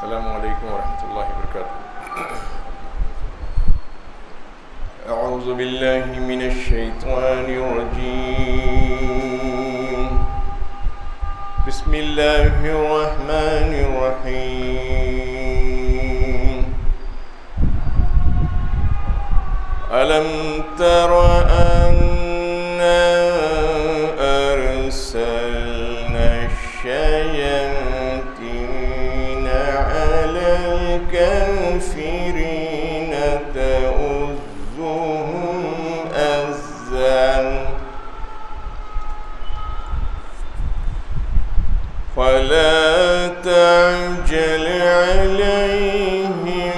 अस्सलामुअलैकुम वरहमतुल्लाहि वबरकातुहू। अऊज़ु बिल्लाहि मिनश शैतानिर रजीम। बिस्मिल्लाहिर रहमानिर रहीम। अलम तर अन्ना अरसलना शयातीन अलल काफिरीन तउज़्ज़ुहुम अज़्ज़ा फला तअजल अलैहिम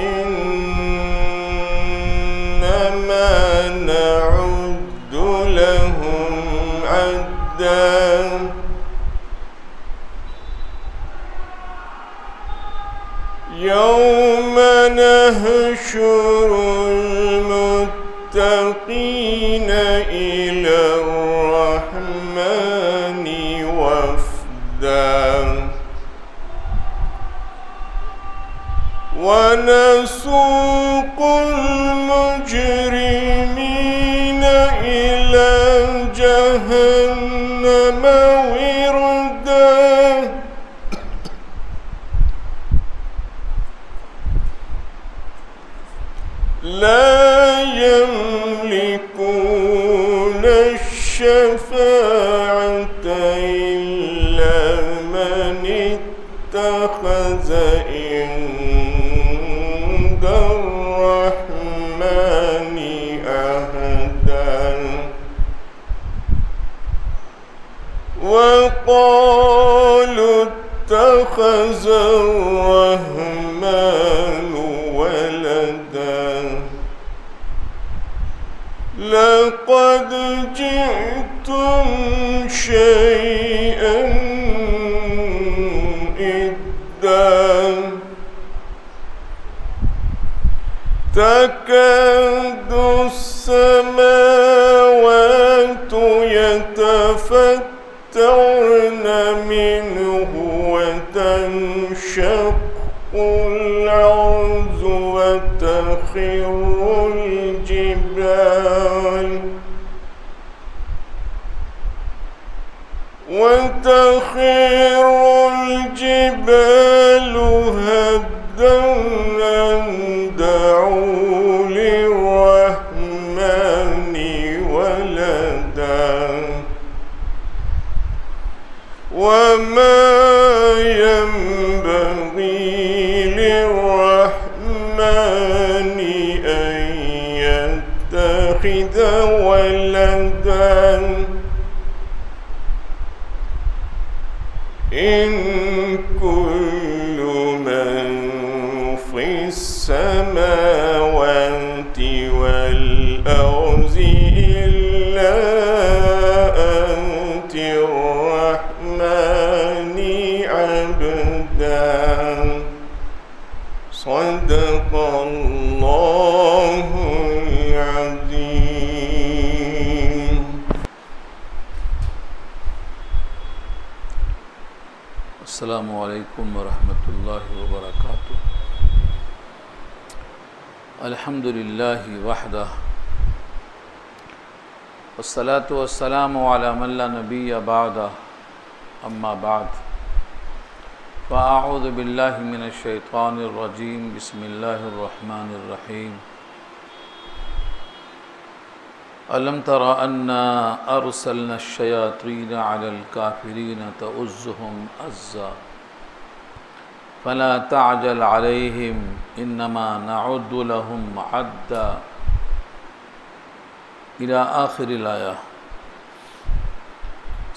इन्नमा नअुद्दु लहुम अद्दा यौम नहशुरुल मुत्तक़ीन इलर्रहमानि वफ़्दा वनसूक़ुल मुजरिमीन इला जहन्नम विरदा ला यमलिकून अश-शफ़ाअत इल्ला मन इत्तख़ज़ इंदर-रहमानि अहदा वक़ालू इत्तख़ज़ ar-रहमानु वलदा लक़द जि'तुम शैअन इद्दा तकादु as-समावातु यतफ़त्तरन मिन्हु वतन्शक़्क़ुल अर्ज़ु वतख़िर्रुल जिबाल हद्दा अन दअू लिर्रहमानि वलदा वमा यंबग़ी लिर्रहमानि अन यत्तख़िज़ वलदा इन कुल्लु मन फ़िस्समावाति वल अर्ज़ि इल्ला आतिर-रहमानि अब्दा सदक़ल्लाहुल अज़ीम। अस्सलामु अलैकुम वरहमतुल्लाहि वबरकातुहू। अल्हम्दुलिल्लाहि वहदह वस्सलातु वस्सलामु अला मन ला नबिय्य बअदह अम्मा बाद फ़अऊज़ु बिल्लाहि मिनश शैतानिर रजीम बिस्मिल्लाहिर रहमानिर रहीम। अलम तर अन्ना अरसलना शयातीन अलल काफिरीन तउज़्ज़ुहुम अज़्ज़ा फला तअजल अलैहिम इन्नमा नअुद्दु लहुम अद्दा इला आखिरिल आया।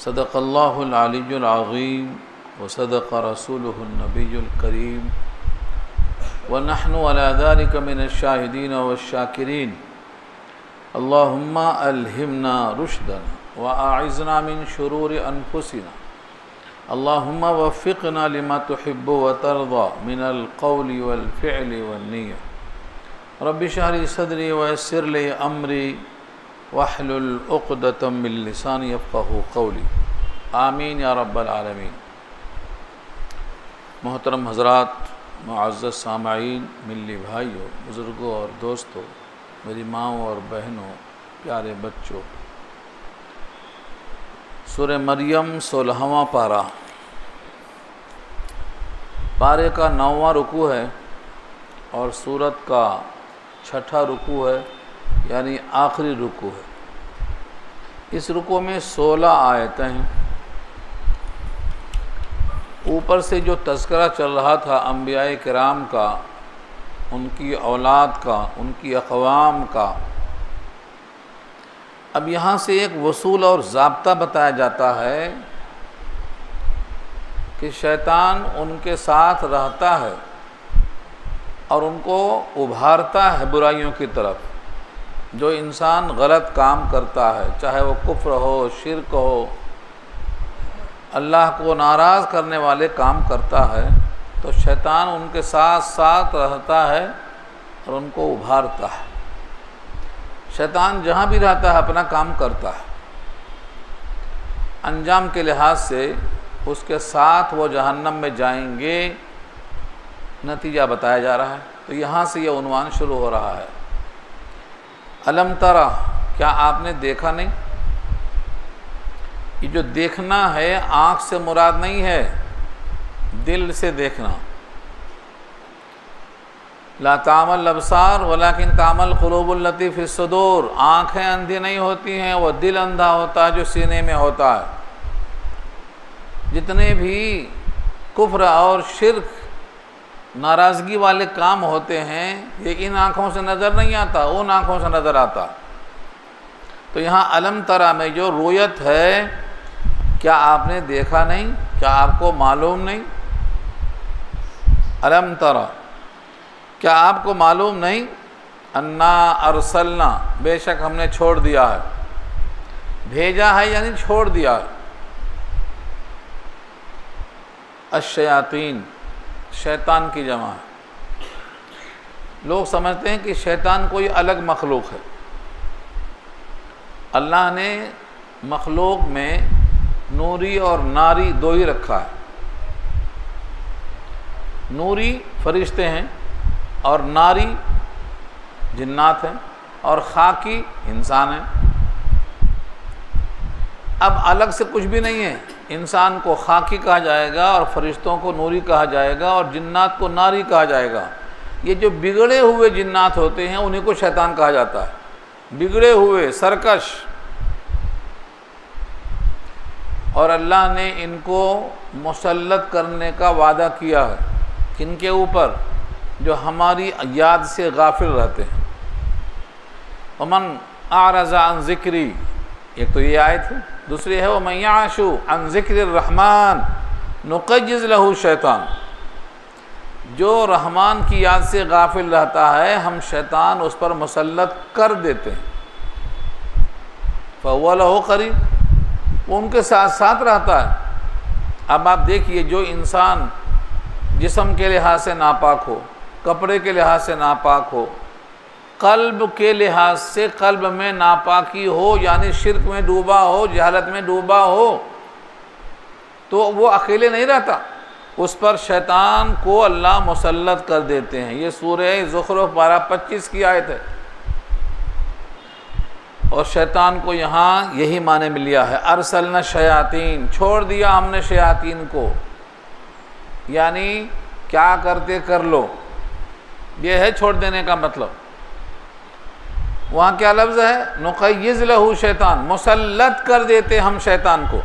सदक़ल्लाहुल अलिय्युल अज़ीम व सदक़ रसूलुहुन नबियुल करीम व नहनु अला ज़ालिका मिनश शाहिदीन वश्शाकिरीन। अल्लाहुम्मा अल्हिमना रुश्दना व अइज़ना मिन शुरूरि अनफुसिना। अल्लाहुम्मा वफ़्फ़िक़ना लिमा तुहिब्बु व तर्ज़ा मिनल क़ौलि वल फ़िअलि वन निय्या। रब्बि इश्रह ली सदरी व यस्सिर ली अमरी वहलुल उक़दतम मिन लिसानी यफ़क़हू क़ौली। आमीन या रब्बल आलमीन। मोहतरम हज़रात, मुअज़्ज़ज़ सामाईन, मिल्ली भाइयों, बुज़ुर्गों और दोस्तों, मेरी माँओं और बहनों, प्यारे बच्चों, सूरह मरियम 16वां पारा, पारे का 9वां रुकू है और सूरत का 6ठा रुकू है, यानी आखिरी रुकू है। इस रुकू में 16 आयतें हैं। ऊपर से जो तज़किरा चल रहा था अंबियाए किराम का, उनकी औलाद का, उनकी अक़वाम का, अब यहाँ से एक वसूल और ज़ाब्ता बताया जाता है कि शैतान उनके साथ रहता है और उनको उभारता है बुराइयों की तरफ। जो इंसान गलत काम करता है, चाहे वो कुफ्र हो, शिर्क हो, अल्लाह को नाराज़ करने वाले काम करता है, तो शैतान उनके साथ साथ रहता है और उनको उभारता है। शैतान जहाँ भी रहता है अपना काम करता है। अंजाम के लिहाज से उसके साथ वो जहन्नम में जाएंगे, नतीजा बताया जा रहा है। तो यहाँ से ये उन्वान शुरू हो रहा है। अलम तरा, क्या आपने देखा नहीं? ये जो देखना है आँख से मुराद नहीं है, दिल से देखना। ला तामल अबसार वलाकिन तामल कुलूबुल लती फिस सुदूर। आँखें अंधी नहीं होती हैं, वो दिल अंधा होता है जो सीने में होता है। जितने भी कुफ्र और शिर्क, नाराज़गी वाले काम होते हैं, ये इन आँखों से नज़र नहीं आता, उन आँखों से नज़र आता। तो यहाँ अलम तरा में जो रोयत है, क्या आपने देखा नहीं? क्या आपको मालूम नहीं? अलम तरा, क्या आपको मालूम नहीं? अन्ना अरसलना, बेशक हमने छोड़ दिया है। भेजा है यानी छोड़ दिया है। अश्शयातीन, शैतान की जमा है। लोग समझते हैं कि शैतान कोई अलग मखलूक है। अल्लाह ने मखलूक में नूरी और नारी दो ही रखा है। नूरी फरिश्ते हैं और नारी जिन्नात हैं और खाकी इंसान हैं। अब अलग से कुछ भी नहीं है। इंसान को खाकी कहा जाएगा और फरिश्तों को नूरी कहा जाएगा और जिन्नात को नारी कहा जाएगा। ये जो बिगड़े हुए जिन्नात होते हैं उन्हीं को शैतान कहा जाता है। बिगड़े हुए, सरकश। और अल्लाह ने इनको मुसल्लत करने का वादा किया है। किनके ऊपर? जो हमारी याद से गाफिल रहते हैं। वमन आरज़ा अन ज़िक्री, एक तो ये आयत है। दूसरी है वमन याशु अन ज़िक्रिर रहमान नुक़य्यिज़ लहू शैतान। जो रहमान की याद से गाफिल रहता है, हम शैतान उस पर मुसल्लत कर देते हैं। फ़हुव लहू क़रीन, वो उनके साथ साथ रहता है। अब आप देखिए, जो इंसान जिस्म के लिहाज से नापाक हो, कपड़े के लिहाज से नापाक हो, कल्ब के लिहाज से कल्ब में नापाकी हो, यानी शिर्क में डूबा हो, जहालत में डूबा हो, तो वो अकेले नहीं रहता। उस पर शैतान को अल्लाह मुसल्लत कर देते हैं। ये सूरह ज़ुख़रुफ़ 12-25 की आयत है। और शैतान को यहाँ यही माने में लिया है। अरसलना शयातीन, छोड़ दिया हमने शयातीन को, यानी क्या करते कर लो, ये है छोड़ देने का मतलब। वहाँ क्या लफ्ज़ है? नुक़य्यिज़ लहू शैतान, मुसल्लत कर देते हम शैतान को।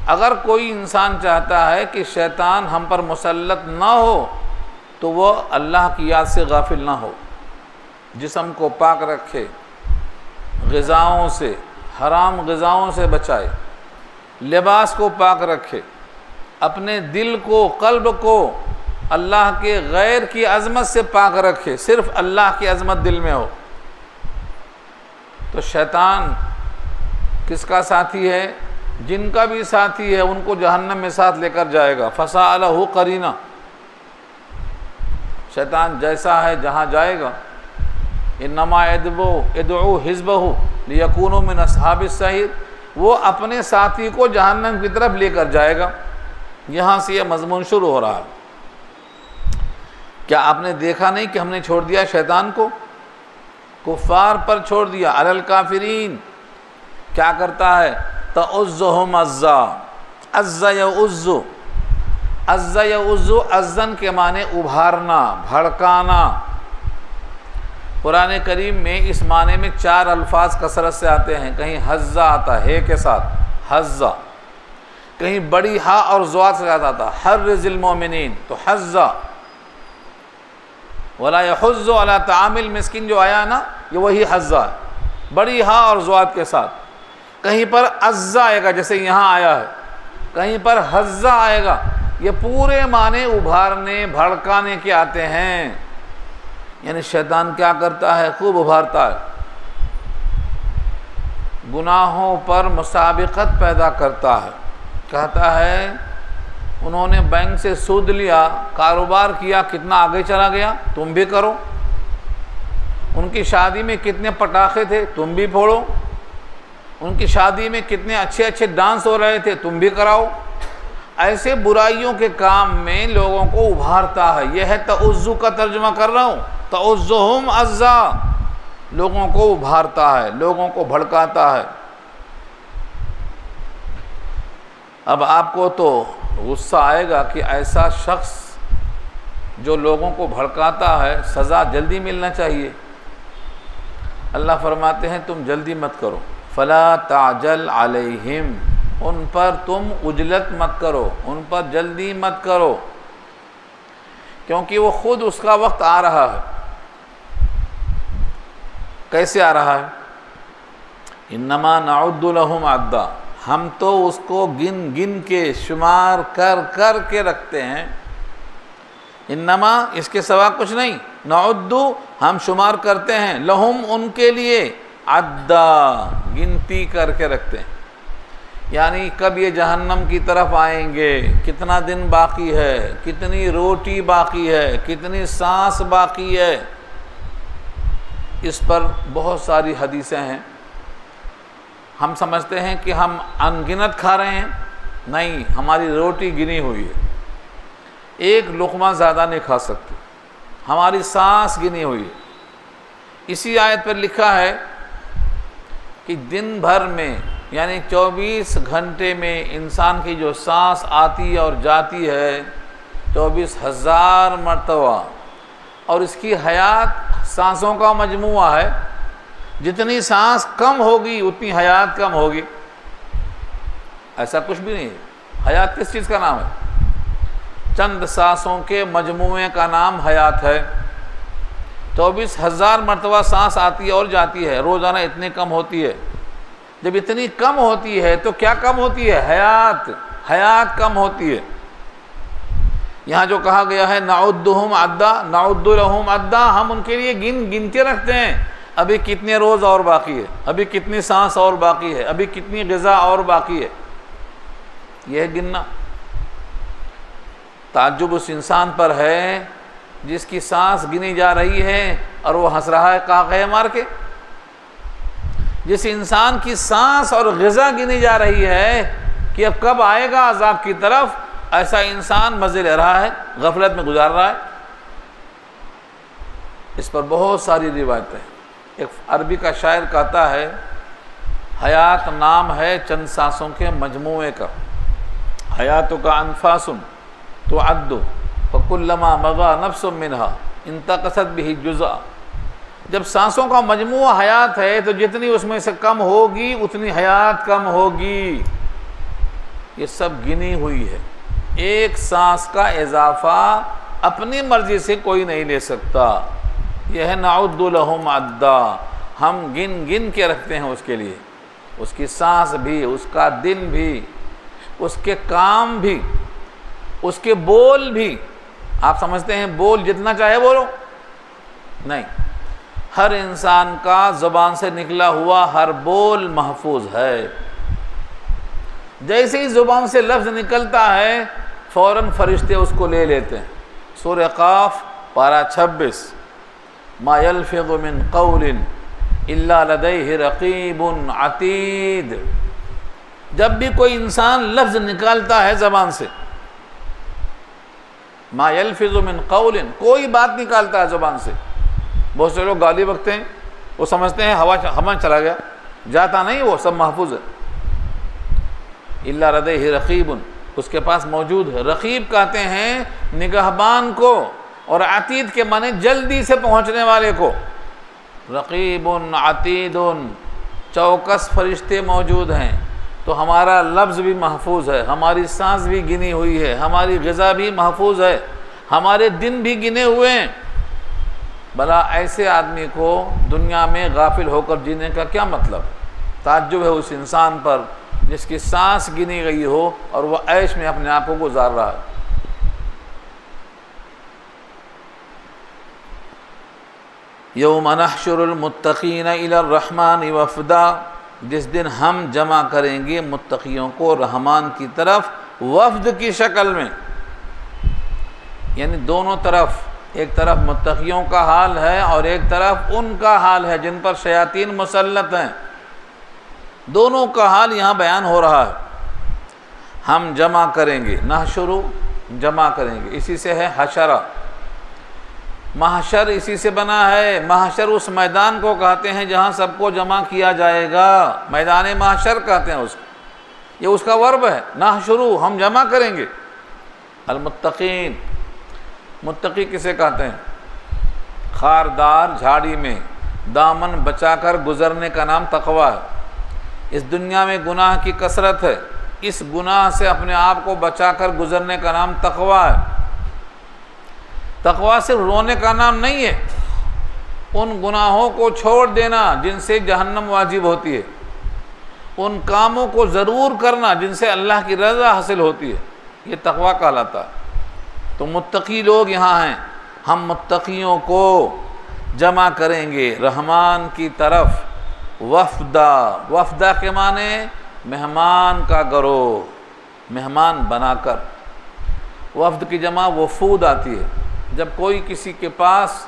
अगर कोई इंसान चाहता है कि शैतान हम पर मुसल्लत ना हो, तो वो अल्लाह की याद से गाफिल ना हो, जिस्म को पाक रखे, ग़िज़ाओं से, हराम ग़िज़ाओं से बचाए, लिबास को पाक रखे, अपने दिल को, कल्ब को अल्लाह के गैर की अज़मत से पाक रखे, सिर्फ़ अल्लाह की अज़मत दिल में हो। तो शैतान किसका साथी है? जिनका भी साथी है उनको जहन्नम में साथ लेकर जाएगा। फ़साअलहु क़रीना, शैतान जैसा है जहाँ जाएगा। इन्नमा यदउ हिज़्बहु लियकूनु मिन अस्हाबिस सईर, वो अपने साथी को जहन्नम की तरफ लेकर जाएगा। यहाँ से यह मजमून शुरू हो रहा है। क्या आपने देखा नहीं कि हमने छोड़ दिया शैतान को, कुफ़ार पर छोड़ दिया। अलल काफिरीन क्या करता है, तउज़्ज़ुहुम अज़्ज़ा, अज़्ज़ा यउज़्ज़ु, अज़्ज़ा यउज़्ज़ु अज़्ज़न के माने उभारना, भड़काना। कुरान करीम में इस माने में 4 अल्फाज कसरत से आते हैं। कहीं हज़्ज़ा आता है के साथ, हज़्ज़ा, कहीं बड़ी हा और ज़्वाद से ज़्यादा आता हर्रिज़िल मोमिनीन, तो हज़्ज़ा। वला यहुज़्ज़ु अला तामिल मिस्किन जो आया ना, ये वही हज़्ज़ा है, बड़ी हा और ज़्वाद के साथ। कहीं पर अज़्ज़ा आएगा जैसे यहाँ आया है, कहीं पर हज़्ज़ा आएगा। ये पूरे माने उभारने, भड़काने के आते हैं। यानी शैतान क्या करता है, खूब उभारता है, गुनाहों पर मुसाबिकत पैदा करता है। कहता है उन्होंने बैंक से सूद लिया, कारोबार किया, कितना आगे चला गया, तुम भी करो। उनकी शादी में कितने पटाखे थे, तुम भी फोड़ो। उनकी शादी में कितने अच्छे अच्छे डांस हो रहे थे, तुम भी कराओ। ऐसे बुराइयों के काम में लोगों को उभारता है। यह है तउज़्ज़ु का तर्जुमा कर रहा हूँ, तउज़्ज़ुहुम अज़्ज़ा, लोगों को उभारता है, लोगों को भड़काता है। अब आपको तो गुस्सा आएगा कि ऐसा शख्स जो लोगों को भड़काता है, सज़ा जल्दी मिलना चाहिए। अल्लाह फरमाते हैं तुम जल्दी मत करो, फ़ला ताजल अलैहिम, उन पर तुम उजलत मत करो, उन पर जल्दी मत करो, क्योंकि वो खुद उसका वक्त आ रहा है। कैसे आ रहा है, इन्नमा नउद्दु लहुम अद्दा, हम तो उसको गिन गिन के शुमार कर कर के रखते हैं। इन्नमा इसके सिवा कुछ नहीं, नउद्दु हम शुमार करते हैं, लहुम उनके लिए, अद्दा गिनती करके रखते हैं। यानी कब ये जहन्नम की तरफ आएंगे, कितना दिन बाकी है, कितनी रोटी बाकी है, कितनी सांस बाकी है। इस पर बहुत सारी हदीसें हैं। हम समझते हैं कि हम अनगिनत खा रहे हैं, नहीं, हमारी रोटी गिनी हुई है, एक लुक़मा ज़्यादा नहीं खा सकते, हमारी सांस गिनी हुई है। इसी आयत पर लिखा है कि दिन भर में यानी 24 घंटे में इंसान की जो सांस आती है और जाती है 24,000 मरतबा, और इसकी हयात सांसों का मजमुआ है। जितनी सांस कम होगी उतनी हयात कम होगी। ऐसा कुछ भी नहीं है। हयात किस चीज़ का नाम है? चंद सांसों के मजमुए का नाम हयात है। 24,000 मरतबा सांस आती है और जाती है, रोज़ाना इतनी कम होती है। जब इतनी कम होती है तो क्या कम होती है? हयात कम होती है। यहाँ जो कहा गया है नउद्दुहुम अद्दा, नउद्दु लहुम अद्दा, हम उनके लिए गिन के रखते हैं। अभी कितने रोज़ और बाकी है, अभी कितनी सांस और बाकी है, अभी कितनी ग़िज़ा और बाकी है, यह गिनना। ताज्जुब उस इंसान पर है जिसकी सांस गिनी जा रही है और वो हंस रहा है काक़े मार के। जिस इंसान की सांस और ग़िज़ा गिनी जा रही है कि अब कब आएगा अज़ाब की तरफ, ऐसा इंसान मज़े ले रहा है, गफलत में गुजार रहा है। इस पर बहुत सारी रिवायतें हैं। एक अरबी का शायर कहता है, हयात नाम है चंद सांसों के मजमुए का। हयातु का अनफासुन तो अद्दु फकुल्लमा मगा नफ्सुम मिनहा इंतक़सत बिही जुज़ा। जब सांसों का मजमुआ हयात है तो जितनी उसमें से कम होगी उतनी हयात कम होगी। ये सब गिनी हुई है। एक सांस का इजाफा अपनी मर्जी से कोई नहीं ले सकता। यह है नउद्दु लहुम अद्दा, हम गिन गिन के रखते हैं उसके लिए, उसकी सांस भी, उसका दिन भी, उसके काम भी, उसके बोल भी। आप समझते हैं बोल जितना चाहे बोलो? नहीं, हर इंसान का ज़ुबान से निकला हुआ हर बोल महफूज है। जैसे ही ज़ुबान से लफ्ज़ निकलता है फ़ौरन फरिश्ते उसको ले लेते हैं। सूरह क़ाफ़ पारा 26, मा यल्फ़िज़ु मिन क़ौलिन इल्ला लदैहि रक़ीबुन अतीद। जब भी कोई इंसान लफ्ज़ निकालता है ज़बान से मा यल्फिज़ु मिन क़ौलिन, कोई बात निकालता है ज़ुबान से। बहुत से लोग गाली बकते हैं, वो समझते हैं हवा चला गया, जाता नहीं, वो सब महफूज है। इल्ला लदैहि रक़ीबुन, उसके पास मौजूद है। रक़ीब कहते हैं निगहबान को, और अतीद के माने जल्दी से पहुँचने वाले को। रक़ीबुन अतीदुन, चौकस फरिश्ते मौजूद हैं। तो हमारा लफ्ज़ भी महफूज है, हमारी सांस भी गिनी हुई है, हमारी ग़िज़ा भी महफूज है, हमारे दिन भी गिने हुए हैं। भला ऐसे आदमी को दुनिया में गाफिल होकर जीने का क्या मतलब? ताज्जुब है उस इंसान पर जिसकी सांस गिनी गई हो और वह ऐश में अपने आप को गुजार रहा है। यौम नहशुरुल मुत्तक़ीन इलर रहमान वफ़दा, जिस दिन हम जमा करेंगे मुत्तक़ियों को रहमान की तरफ वफ़द की शक्ल में। यानी दोनों तरफ, एक तरफ मुत्तक़ियों का हाल है और एक तरफ उनका हाल है जिन पर शयातीन मुसल्लत हैं। दोनों का हाल यहाँ बयान हो रहा है। हम जमा करेंगे, नहशुरु जमा करेंगे, इसी से है हशरा। महशर इसी से बना है। महशर उस मैदान को कहते हैं जहाँ सबको जमा किया जाएगा, मैदान महशर कहते हैं उसको, ये उसका वर्ब है। नहशुरु, हम जमा करेंगे। अलमुत्तक़ीन, मुत्तक़ी किसे कहते हैं? खारदार झाड़ी में दामन बचाकर गुजरने का नाम तक़वा है। इस दुनिया में गुनाह की कसरत है, इस गुनाह से अपने आप को बचाकर गुजरने का नाम तक़वा है। तक़वा सिर्फ रोने का नाम नहीं है, उन गुनाहों को छोड़ देना जिनसे जहन्नम वाजिब होती है, उन कामों को ज़रूर करना जिनसे अल्लाह की रज़ा हासिल होती है, ये तक़वा कहलाता है। तो मुत्तक़ी लोग यहाँ हैं। हम मुत्तक़ियों को जमा करेंगे रहमान की तरफ वफ़दा। वफ़दा के माने मेहमान का गरोह, मेहमान बनाकर। वफ़द की जमा वफ़ूद आती है। जब कोई किसी के पास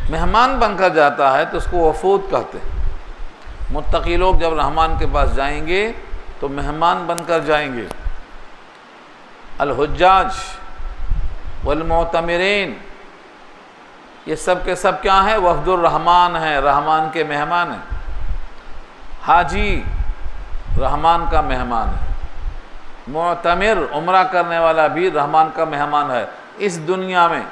मेहमान बनकर जाता है तो उसको वफ़ूद कहते हैं। मुत्तक़ी लोग जब रहमान के पास जाएंगे तो मेहमान बनकर जाएंगे। अल-हुज्जाज वल-मुअतमिरीन, ये सब के सब क्या हैं? वफ़दुर रहमान है, रहमान के मेहमान हैं। हाजी रहमान का मेहमान है। मुअतमिर उम्रा करने वाला भी रहमान का मेहमान है इस दुनिया में।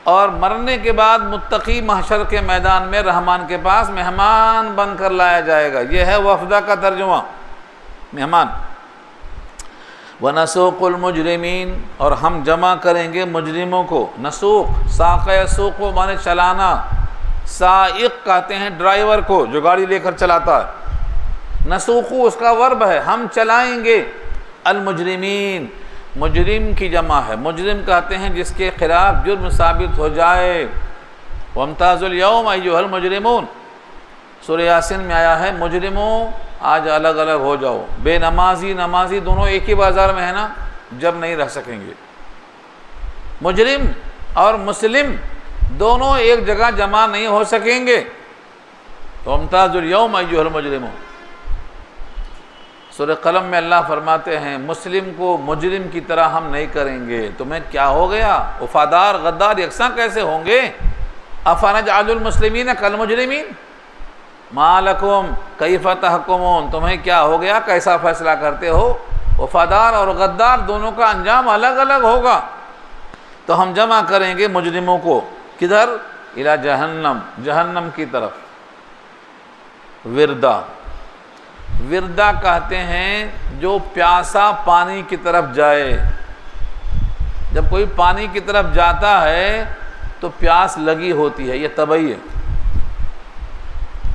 और मरने के बाद मुत्तक़ी महशर के मैदान में रहमान के पास मेहमान बनकर लाया जाएगा। यह है वफ़दा का तर्जुमा, मेहमान। वनसूक़ुल मुजरिमीन, और हम जमा करेंगे मुजरिमों को। नसूक़, साक़ यसूक़ माने चलाना। साइक़ कहते हैं ड्राइवर को जो गाड़ी लेकर चलाता है। नसूक़ु उसका वर्ब है, हम चलाएंगे। अल मुजरिमीन, मुजरिम की जमा है। मुजरिम कहते हैं जिसके खिलाफ जुर्म साबित हो जाए। वम्ताज़ुल यौम अय्युहल मुजरिमून, सूरह यासीन में आया है मुजरिमों आज अलग अलग हो जाओ। बेनमाजी नमाजी दोनों एक ही बाज़ार में है ना, जब नहीं रह सकेंगे। मुजरिम और मुस्लिम दोनों एक जगह जमा नहीं हो सकेंगे। तो वम्ताज़ुल यौम अय्युहल मुजरिमून, सूरह क़लम में अल्लाह फरमाते हैं मुस्लिम को मुजरिम की तरह हम नहीं करेंगे। तुम्हें क्या हो गया? वफ़ादार गद्दार यकसा कैसे होंगे? अफ़नजअलुल मुस्लिमीन कल मुजरिमीन मा लकुम कैफ़ तहकुमून, तुम्हें क्या हो गया? कैसा फ़ैसला करते हो? वफ़ादार और गद्दार दोनों का अंजाम अलग अलग होगा। तो हम जमा करेंगे मुजरिमों को किधर? इला जहन्नम, जहन्नम की तरफ। विरदा, विरदा कहते हैं जो प्यासा पानी की तरफ जाए। जब कोई पानी की तरफ जाता है तो प्यास लगी होती है, ये तबई है।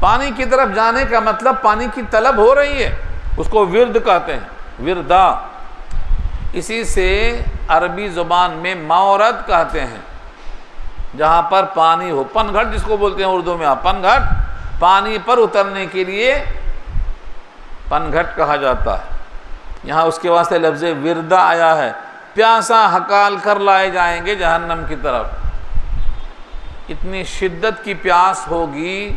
पानी की तरफ जाने का मतलब पानी की तलब हो रही है, उसको विरद कहते हैं, विरदा। इसी से अरबी ज़ुबान में मावरद कहते हैं, जहाँ पर पानी हो। पनघट जिसको बोलते हैं उर्दू में, आप पनघट, पानी पर उतरने के लिए पनघट कहा जाता है। यहाँ उसके वास्ते लफ्ज़ विरदा आया है। प्यासा हकाल कर लाए जाएंगे जहन्नम की तरफ। इतनी शिद्दत की प्यास होगी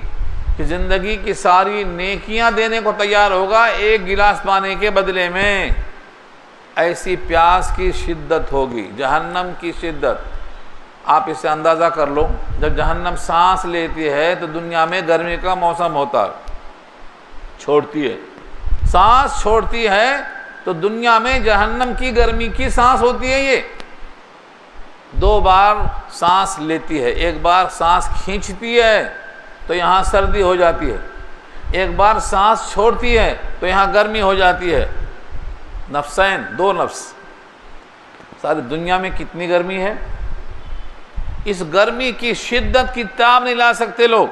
कि ज़िंदगी की सारी नेकियां देने को तैयार होगा एक गिलास पानी के बदले में। ऐसी प्यास की शिद्दत होगी, जहन्नम की शिद्दत। आप इससे अंदाज़ा कर लो, जब जहन्नम सांस लेती है तो दुनिया में गर्मी का मौसम होता है, छोड़ती है, सांस छोड़ती है तो दुनिया में जहन्नम की गर्मी की सांस होती है। ये 2 बार सांस लेती है, एक बार सांस खींचती है तो यहाँ सर्दी हो जाती है, एक बार सांस छोड़ती है तो यहाँ गर्मी हो जाती है। नफ्सैन, 2 नफ्स। सारी दुनिया में कितनी गर्मी है, इस गर्मी की शिद्दत की ताब नहीं ला सकते लोग,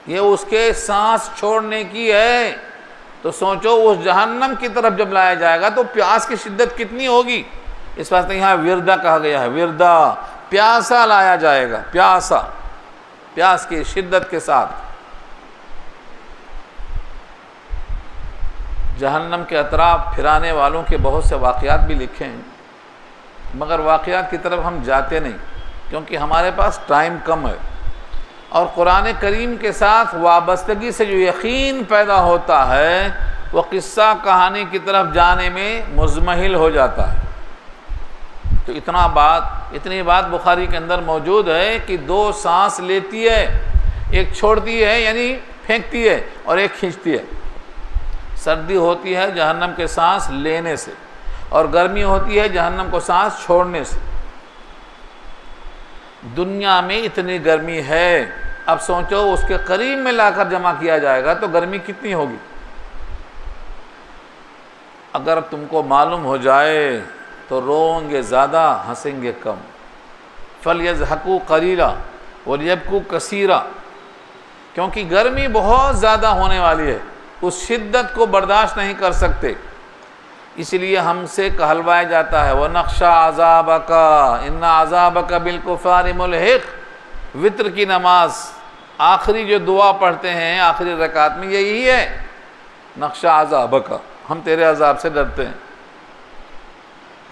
ये उसके सांस छोड़ने की है। तो सोचो उस जहन्नम की तरफ जब लाया जाएगा तो प्यास की शिद्दत कितनी होगी। इस वास्ते यहाँ विरदा कहा गया है, विरदा, प्यासा लाया जाएगा, प्यासा, प्यास की शिद्दत के साथ। जहन्नम के अतराफ फिराने वालों के बहुत से वाक़यात भी लिखे हैं, मगर वाक़यात की तरफ हम जाते नहीं क्योंकि हमारे पास टाइम कम है, और कुरान करीम के साथ वाबस्तगी से जो यकीन पैदा होता है वो किस्सा कहानी की तरफ जाने में मुज़महिल हो जाता है। तो इतनी बात बुखारी के अंदर मौजूद है कि 2 सांस लेती है, एक छोड़ती है यानी फेंकती है, और एक खींचती है। सर्दी होती है जहन्नम के सांस लेने से, और गर्मी होती है जहन्नम को सांस छोड़ने से। दुनिया में इतनी गर्मी है, अब सोचो उसके करीब में लाकर जमा किया जाएगा तो गर्मी कितनी होगी। अगर तुमको मालूम हो जाए तो रोएंगे ज़्यादा, हंसेंगे कम। फलयज़हकू कलीला वलियबकू कसीरा, क्योंकि गर्मी बहुत ज़्यादा होने वाली है, उस शिद्दत को बर्दाश्त नहीं कर सकते। इसलिए हमसे कहलवाया जाता है व नक्शा अज़ाबका इन्ना अज़ाबका बिलकुफ़ारि मुल्हिक़। वित्र की नमाज आखिरी जो दुआ पढ़ते हैं आखिरी रकात में यही है, नक्शा अज़ाबका, हम तेरे अज़ाब से डरते हैं।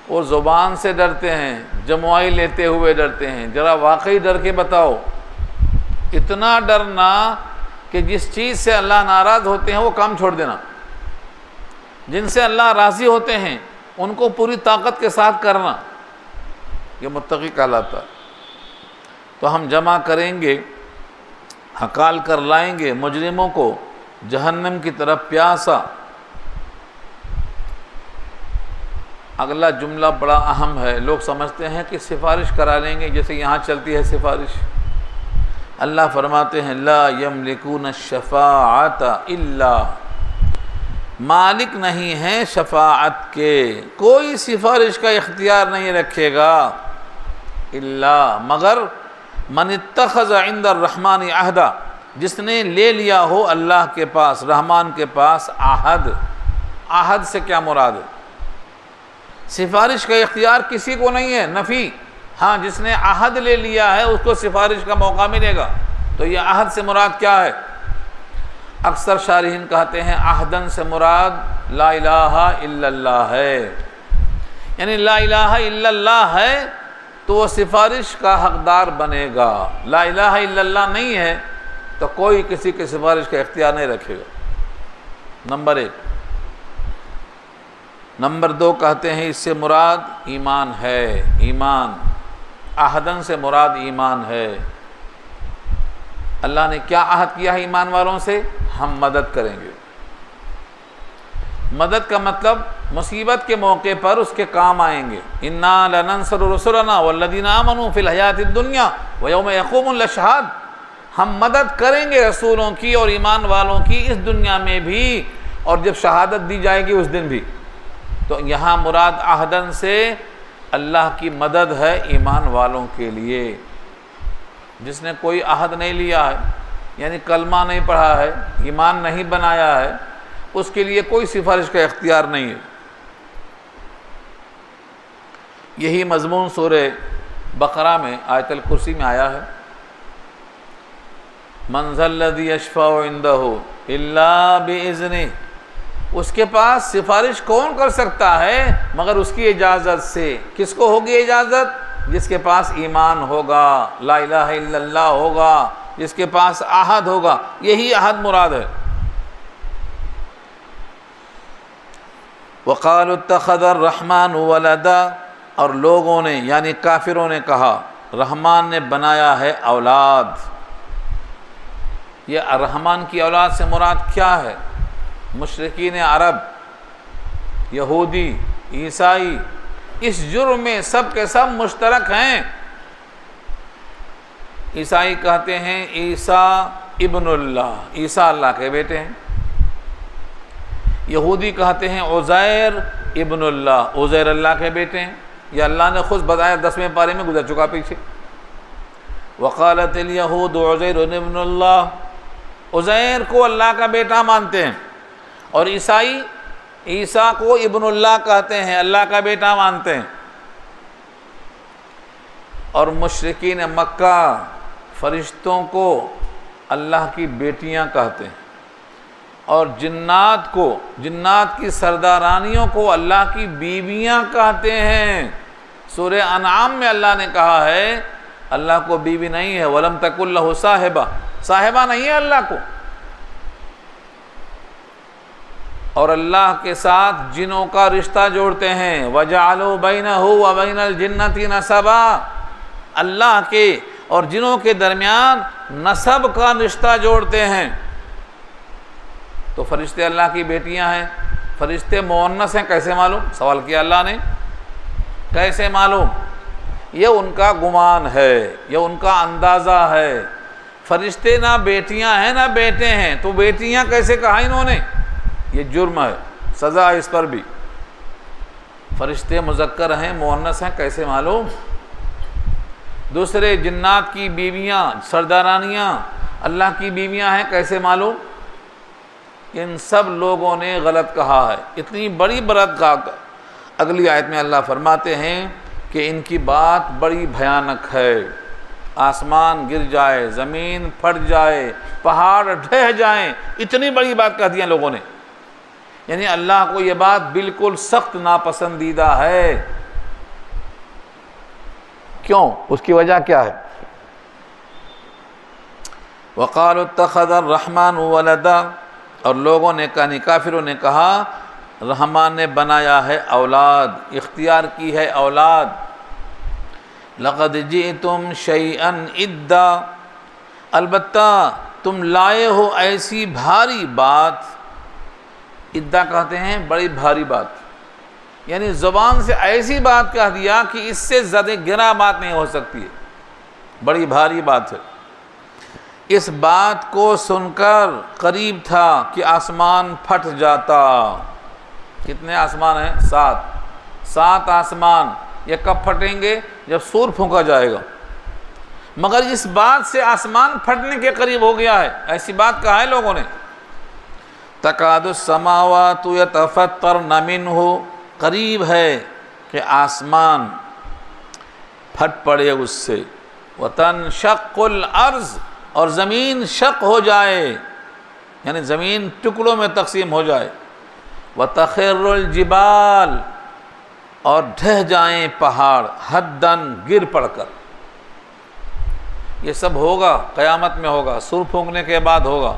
और ज़ुबान से डरते हैं, जमुआई लेते हुए डरते हैं। ज़रा वाकई डर के बताओ, इतना डरना कि जिस चीज़ से अल्लाह नाराज़ होते हैं वो काम छोड़ देना, जिनसे अल्लाह राज़ी होते हैं उनको पूरी ताकत के साथ करना, ये मुत्तक़ी कहलाता है। तो हम जमा करेंगे, हकाल कर लाएंगे मुजरिमों को जहन्नम की तरफ प्यासा। अगला जुमला बड़ा अहम है, लोग समझते हैं कि सिफारिश करा लेंगे, जैसे यहाँ चलती है सिफारिश। अल्लाह फरमाते हैं ला यमलिकून शफ़ाअत इल्ला, मालिक नहीं है शफाअत के, कोई सिफारिश का इख्तियार नहीं रखेगा, इल्ला, मगर मन इत्तख़ज़ इंद अर्रहमान अहदा, जिसने ले लिया हो अल्लाह के पास, रहमान के पास आहद। आहद से क्या मुराद है? सिफारिश का इख्तियार किसी को नहीं है, नफ़ी। हाँ, जिसने आहद ले लिया है उसको सिफारिश का मौका मिलेगा। तो ये आहद से मुराद क्या है? अक्सर शारिहीन कहते हैं आहदन से मुराद ला इलाहा इल्लल्लाह है, यानी ला इलाहा इल्लल्लाह है तो वो सिफारिश का हकदार बनेगा। ला इलाहा इल्लल्लाह नहीं है तो कोई किसी की सिफारिश का इख्तियार नहीं रखेगा। नंबर 1। नंबर 2 कहते हैं इससे मुराद ईमान है, ईमान। आहदन से मुराद ईमान है। अल्लाह ने क्या आहद किया है ईमान वालों से? हम मदद करेंगे। मदद का मतलब मुसीबत के मौके पर उसके काम आएंगे। इन्ना लनंसुरु रुसुलना वल्लज़ीना आमनू फिल हयातिद दुनिया व यौम यक़ूमुल अशहाद, हम मदद करेंगे रसूलों की और ईमान वालों की इस दुनिया में भी, और जब शहादत दी जाएगी उस दिन भी। तो यहाँ मुराद आहदन से अल्लाह की मदद है ईमान वालों के लिए। जिसने कोई आहद नहीं लिया है, यानी कलमा नहीं पढ़ा है, ईमान नहीं बनाया है, उसके लिए कोई सिफारिश का इख्तियार नहीं है। यही मज़मून सूरह बकरा में आयतुल कुर्सी में आया है, मन ज़ल्लज़ी यशफ़अउ इंदहु इल्ला बिइज़्निही, उसके पास सिफारिश कौन कर सकता है मगर उसकी इजाज़त से। किसको होगी इजाज़त? जिसके पास ईमान होगा, ला इलाहा इल्लल्लाह होगा, जिसके पास आहद होगा। यही आहद मुराद है। वक़ालू इत्तख़ज़र रहमान वलदा, और लोगों ने यानी काफिरों ने कहा रहमान ने बनाया है औलाद। ये रहमान की औलाद से मुराद क्या है? मुशरिकीन अरब, यहूदी, ईसाई इस जुर्म में सब के सब मुश्तरक हैं। ईसाई कहते हैं ईसा इब्नुल्लाह, ईसा अल्लाह के बेटे हैं। यहूदी कहते हैं उज़ैर इब्नुल्लाह, उज़ैर अल्लाह के बेटे हैं। यह अल्लाह ने खुद बताया 10वें पारे में, गुजर चुका पीछे। वक़ालतिल यहूद उज़ैर इब्नुल्लाह, उज़ैर को अल्लाह का बेटा मानते हैं, और ईसाई ईसा को इब्नुल्लाह कहते हैं, अल्लाह का बेटा मानते हैं। और मुशरिकीन मक्का फरिश्तों को अल्लाह की बेटियां कहते हैं, और जिन्नात को, जिन्नात की सरदारानियों को अल्लाह की बीवियां कहते हैं। सूरह अनआम में अल्लाह ने कहा है अल्लाह को बीवी नहीं है, वलम तकुल लहु साहिबा, साहिबा नहीं है अल्लाह को। और अल्लाह के साथ जिनों का रिश्ता जोड़ते हैं, वजअलू बैनहु व बैनल जिन्नति नसबा, अल्लाह के और जिनों के दरमियान नसब का रिश्ता जोड़ते हैं। तो फरिश्ते अल्लाह की बेटियां हैं, फरिश्ते मुअन्नस हैं, कैसे मालूम? सवाल किया अल्लाह ने, कैसे मालूम? ये उनका गुमान है, ये उनका अंदाज़ा है। फरिश्ते ना बेटियां हैं ना बेटे हैं, तो बेटियां कैसे कहा इन्होंने? ये जुर्म है, सज़ा है इस पर भी। फरिश्ते मुज़क्कर हैं, मुअन्नस हैं, कैसे मालूम? दूसरे जिन्नात की बीवियां, सरदारानियां अल्लाह की बीवियां हैं, कैसे मालूम? इन सब लोगों ने गलत कहा है, इतनी बड़ी बरत कहा। अगली आयत में अल्लाह फरमाते हैं कि इनकी बात बड़ी भयानक है। आसमान गिर जाए, ज़मीन फट जाए, पहाड़ ढह जाएं, इतनी बड़ी बात कह दिया लोगों ने। यानी अल्लाह को ये बात बिल्कुल सख्त नापसंदीदा है। क्यों? उसकी वजह क्या है? वक़ालू इत्तख़ज़र रहमान वलदा, और लोगों ने कहा, काफिरों ने कहा रहमान ने बनाया है औलाद, इख्तियार की है औलाद। लक़द जिअतुम शैअन इद्दा, अलबत्ता तुम लाए हो ऐसी भारी बात। इद्दा कहते हैं बड़ी भारी बात, यानी ज़ुबान से ऐसी बात कह दिया कि इससे ज़्यादा गिरा बात नहीं हो सकती है, बड़ी भारी बात है। इस बात को सुनकर करीब था कि आसमान फट जाता। कितने आसमान हैं? 7 आसमान। ये कब फटेंगे? जब सूर फूंका जाएगा। मगर इस बात से आसमान फटने के करीब हो गया है, ऐसी बात कहा है लोगों ने। तकादुस समावातु यतफत्तरन मिन्हु, करीब है कि आसमान फट पड़े उससे। वतनशक्कुल अर्ज़, और ज़मीन शक हो जाए, यानी ज़मीन टुकड़ों में तकसीम हो जाए। वतखिरुल जिबाल, और ढह जाएं पहाड़, हद्दन, गिर पड़कर। ये सब होगा क़यामत में, होगा सूर फूंकने के बाद होगा,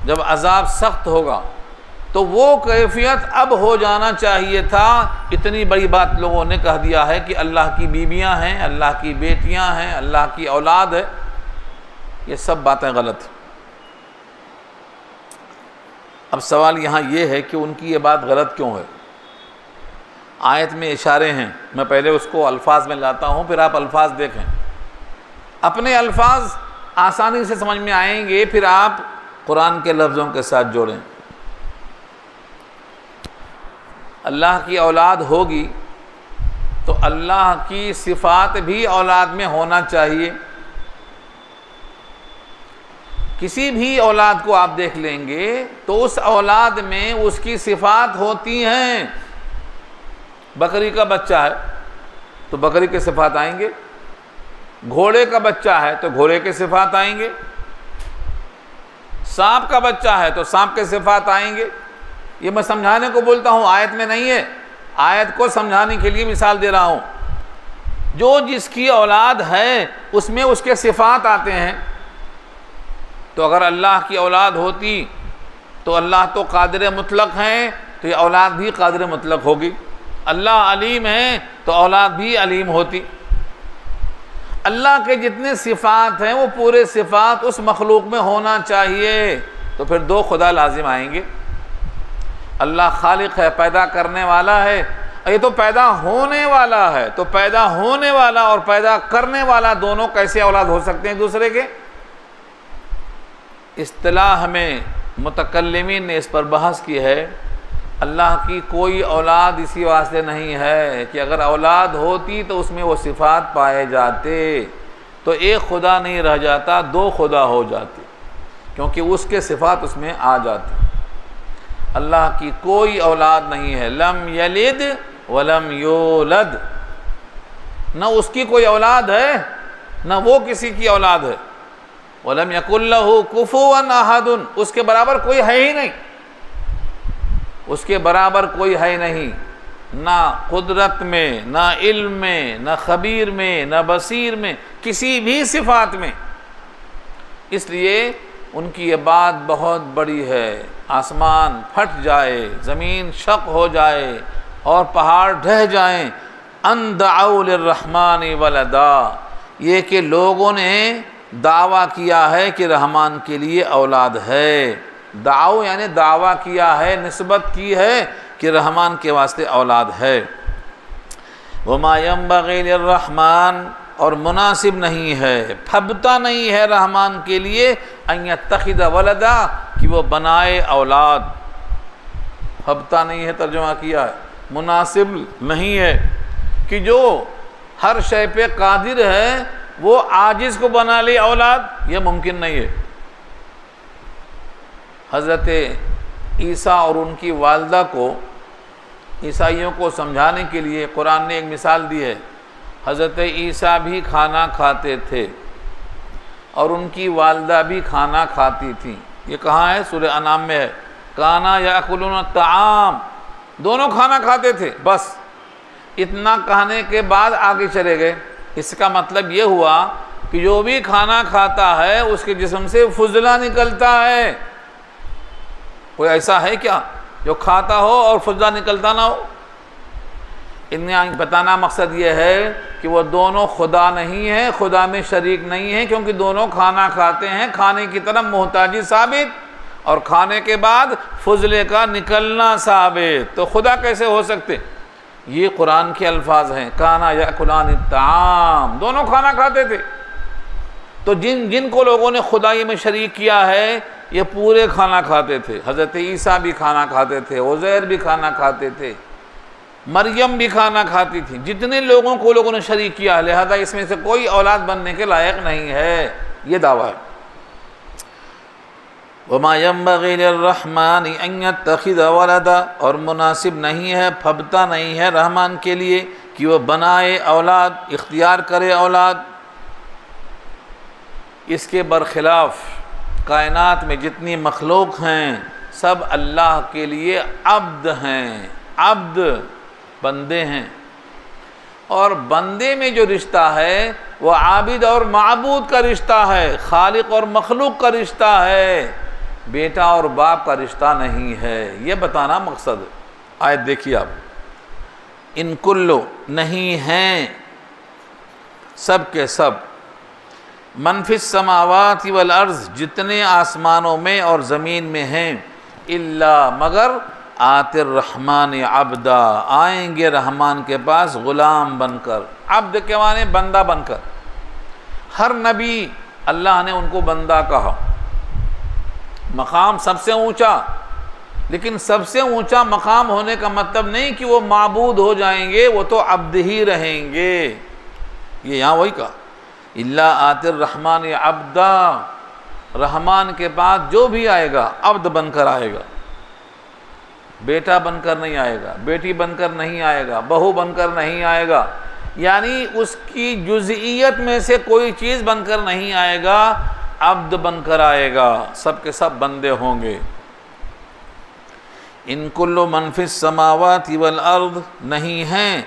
जब अज़ाब सख्त होगा। तो वो कैफियत अब हो जाना चाहिए था। इतनी बड़ी बात लोगों ने कह दिया है कि अल्लाह की बीबियां हैं, अल्लाह की बेटियां हैं, अल्लाह की औलाद है। ये सब बातें गलत हैं। अब सवाल यहाँ ये है कि उनकी ये बात गलत क्यों है? आयत में इशारे हैं, मैं पहले उसको अल्फाज में लाता हूँ, फिर आप अल्फाज देखें। अपने अल्फाज आसानी से समझ में आएंगे, फिर आप कुरान के लफ्ज़ों के साथ जोड़ें। अल्लाह की औलाद होगी तो अल्लाह की सिफ़ात भी औलाद में होना चाहिए। किसी भी औलाद को आप देख लेंगे तो उस औलाद में उसकी सिफ़ात होती हैं। बकरी का बच्चा है तो बकरी के सिफ़ात आएंगे, घोड़े का बच्चा है तो घोड़े के सिफ़ात आएंगे, सांप का बच्चा है तो सांप के सिफ़ात आएंगे। ये मैं समझाने को बोलता हूँ, आयत में नहीं है, आयत को समझाने के लिए मिसाल दे रहा हूँ। जो जिसकी औलाद है उसमें उसके सिफ़ात आते हैं। तो अगर अल्लाह की औलाद होती तो अल्लाह तो कादिर मुतलक हैं, तो ये औलाद भी कादिर मुतलक होगी। अल्लाह अलीम है तो औलाद भी अलीम होती। अल्लाह के जितने सिफ़ात हैं वो पूरे सिफ़ात उस मखलूक में होना चाहिए, तो फिर दो खुदा लाजिम आएंगे। अल्लाह खालिक है, पैदा करने वाला है, ये तो पैदा होने वाला है। तो पैदा होने वाला और पैदा करने वाला दोनों कैसे औलाद हो सकते हैं दूसरे के? इस्तिलाह में मुतकल्लिमीन ने इस पर बहस की है। अल्लाह की कोई औलाद इसी वास्ते नहीं है कि अगर औलाद होती तो उसमें वो सिफ़ात पाए जाते, तो एक खुदा नहीं रह जाता, दो खुदा हो जाते, क्योंकि उसके सिफ़ात उसमें आ जाती। अल्लाह की कोई औलाद नहीं है, लम यलिद वलम यूलद, न उसकी कोई औलाद है न वो किसी की औलाद है। वलम यकुल्लहु कुफुवन अहदुन, उसके बराबर कोई है ही नहीं, उसके बराबर कोई है नहीं, ना कुदरत में, ना इल्म में, ना खबीर में, ना बसीर में, किसी भी सिफात में। इसलिए उनकी ये बात बहुत बड़ी है। आसमान फट जाए, ज़मीन शक हो जाए और पहाड़ ढह जाएं, अन दअऊ लिर्रहमानि वलदा, ये कि लोगों ने दावा किया है कि रहमान के लिए औलाद है। दाऊ यानी दावा किया है, निस्बत की है कि रहमान के वास्ते औलाद है। वमा यंबग़ी लिर्रहमान, और मुनासिब नहीं है, फबता नहीं है रहमान के लिए अन यत्तखिज़ वलदा, कि वो बनाए औलाद। फबता नहीं है तर्जुमा किया है, मुनासिब नहीं है कि जो हर शय पे कादिर है वो आजिज़ को बना ले औलाद, ये मुमकिन नहीं है। हज़रत ईसा और उनकी वालदा को ईसाइयों को समझाने के लिए कुरान ने एक मिसाल दी है। हज़रत ईसा भी खाना खाते थे और उनकी वालदा भी खाना खाती थी। ये कहाँ है? सूरह अनाम में है। काना याकुलून ताआम, दोनों खाना खाते थे। बस इतना कहने के बाद आगे चले गए। इसका मतलब ये हुआ कि जो भी खाना खाता है उसके जिस्म से फुजला निकलता है। कोई ऐसा है क्या जो खाता हो और फुजला निकलता ना हो? इन्हें बताना मकसद ये है कि वो दोनों खुदा नहीं है, खुदा में शरीक नहीं है, क्योंकि दोनों खाना खाते हैं, खाने की तरफ मोहताजी साबित और खाने के बाद फुजले का निकलना साबित। तो खुदा कैसे हो सकते? ये कुरान के अल्फाज हैं, काना याकुलानि ताआम, दोनों खाना खाते थे। तो जिनको लोगों ने खुदाई में शरीक किया है ये पूरे खाना खाते थे। हज़रत ईसा भी खाना खाते थे, उज़ैर भी खाना खाते थे, मरियम भी खाना खाती थी। जितने लोगों को लोगों ने शरीक किया, लिहाजा इसमें से कोई औलाद बनने के लायक नहीं है, ये दावा है। वमा यंबग़ी लिर्रहमानि अन यत्तखिज़ वलदा, और मुनासिब नहीं है, फबता नहीं है रहमान के लिए कि वह बनाए औलाद, इख्तियार करे औलाद। इसके बरखिलाफ़ कायनात में जितनी मखलूक हैं सब अल्लाह के लिए अब्द हैं, अब्द बंदे हैं। और बंदे में जो रिश्ता है वह आबिद और माबूद का रिश्ता है, खालिक और मखलूक का रिश्ता है, बेटा और बाप का रिश्ता नहीं है। ये बताना मकसद। आयत देखिए आप, इन कुल्लो नहीं हैं सब के सब, मनफिस समावाति वल अर्ज़, जितने आसमानों में और ज़मीन में हैं, इल्ला मगर आतिर रहमान अब्दा, आएंगे रहमान के पास ग़ुलाम बनकर। अब्द के माने बंदा बनकर। हर नबी अल्लाह ने उनको बंदा कहा। मकाम सबसे ऊंचा, लेकिन सबसे ऊंचा मकाम होने का मतलब नहीं कि वो माबूद हो जाएंगे, वो तो अब्द ही रहेंगे। ये यहाँ वही कहा, इल्ला आतिर रहमान अब्दा, रहमान के पास जो भी आएगा अब्द बनकर आएगा, बेटा बनकर नहीं आएगा, बेटी बनकर नहीं आएगा, बहू बनकर नहीं आएगा, यानी उसकी जुज़इयत में से कोई चीज़ बनकर नहीं आएगा, अब्द बनकर आएगा। सब के सब बंदे होंगे। इन कुल्लु मन फिस समावाति वल अर्द, नहीं हैं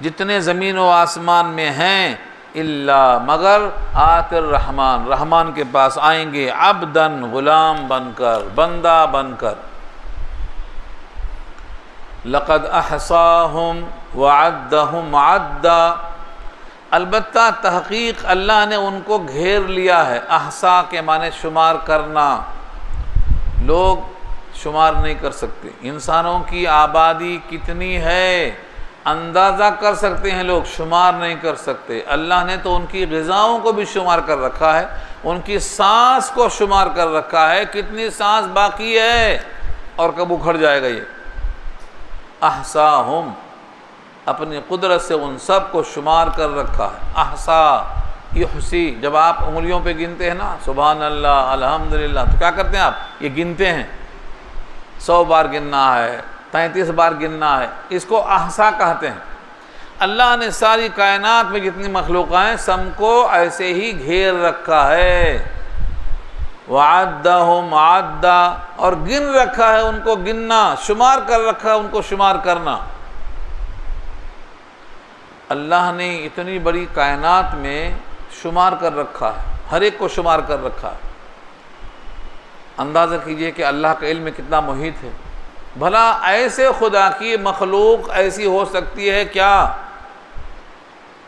जितने ज़मीन व आसमान में हैं, इल्ला मगर आतिर रहमान, रहमान के पास आएंगे अब्दन, ग़ुलाम बनकर, बंदा बनकर। लक़द अहसाहुम व अद्दहुम अद्दा, अलबत्ता तहक़ीक़ अल्लाह ने उनको घेर लिया है। अहसा के माने शुमार करना, लोग शुमार नहीं कर सकते। इंसानों की आबादी कितनी है अंदाज़ा कर सकते हैं लोग, शुमार नहीं कर सकते। अल्लाह ने तो उनकी ग़िज़ाओं को भी शुमार कर रखा है, उनकी सांस को शुमार कर रखा है, कितनी सांस बाकी है और कब उखड़ जाएगा ये। अहसाहुम, अपनी कुदरत से उन सब को शुमार कर रखा है। अहसा युहसी, जब आप उंगलियों पे गिनते हैं ना, सुभान अल्लाह अल्हम्दुलिल्लाह, तो क्या करते हैं आप? ये गिनते हैं, 100 बार गिनना है, 33 बार गिनना है, इसको अहसा कहते हैं। अल्लाह ने सारी कायनात में जितनी मखलूक़ां हैं सबको ऐसे ही घेर रखा है। वअद्दहुम अद्दा, और गिन रखा है उनको गिनना, शुमार कर रखा है उनको शुमार करना। अल्लाह ने इतनी बड़ी कायनात में शुमार कर रखा है, हर एक को शुमार कर रखा है। अंदाज़ा कीजिए कि अल्लाह का इल्म कितना मुहित है। भला ऐसे खुदा की मखलूक ऐसी हो सकती है क्या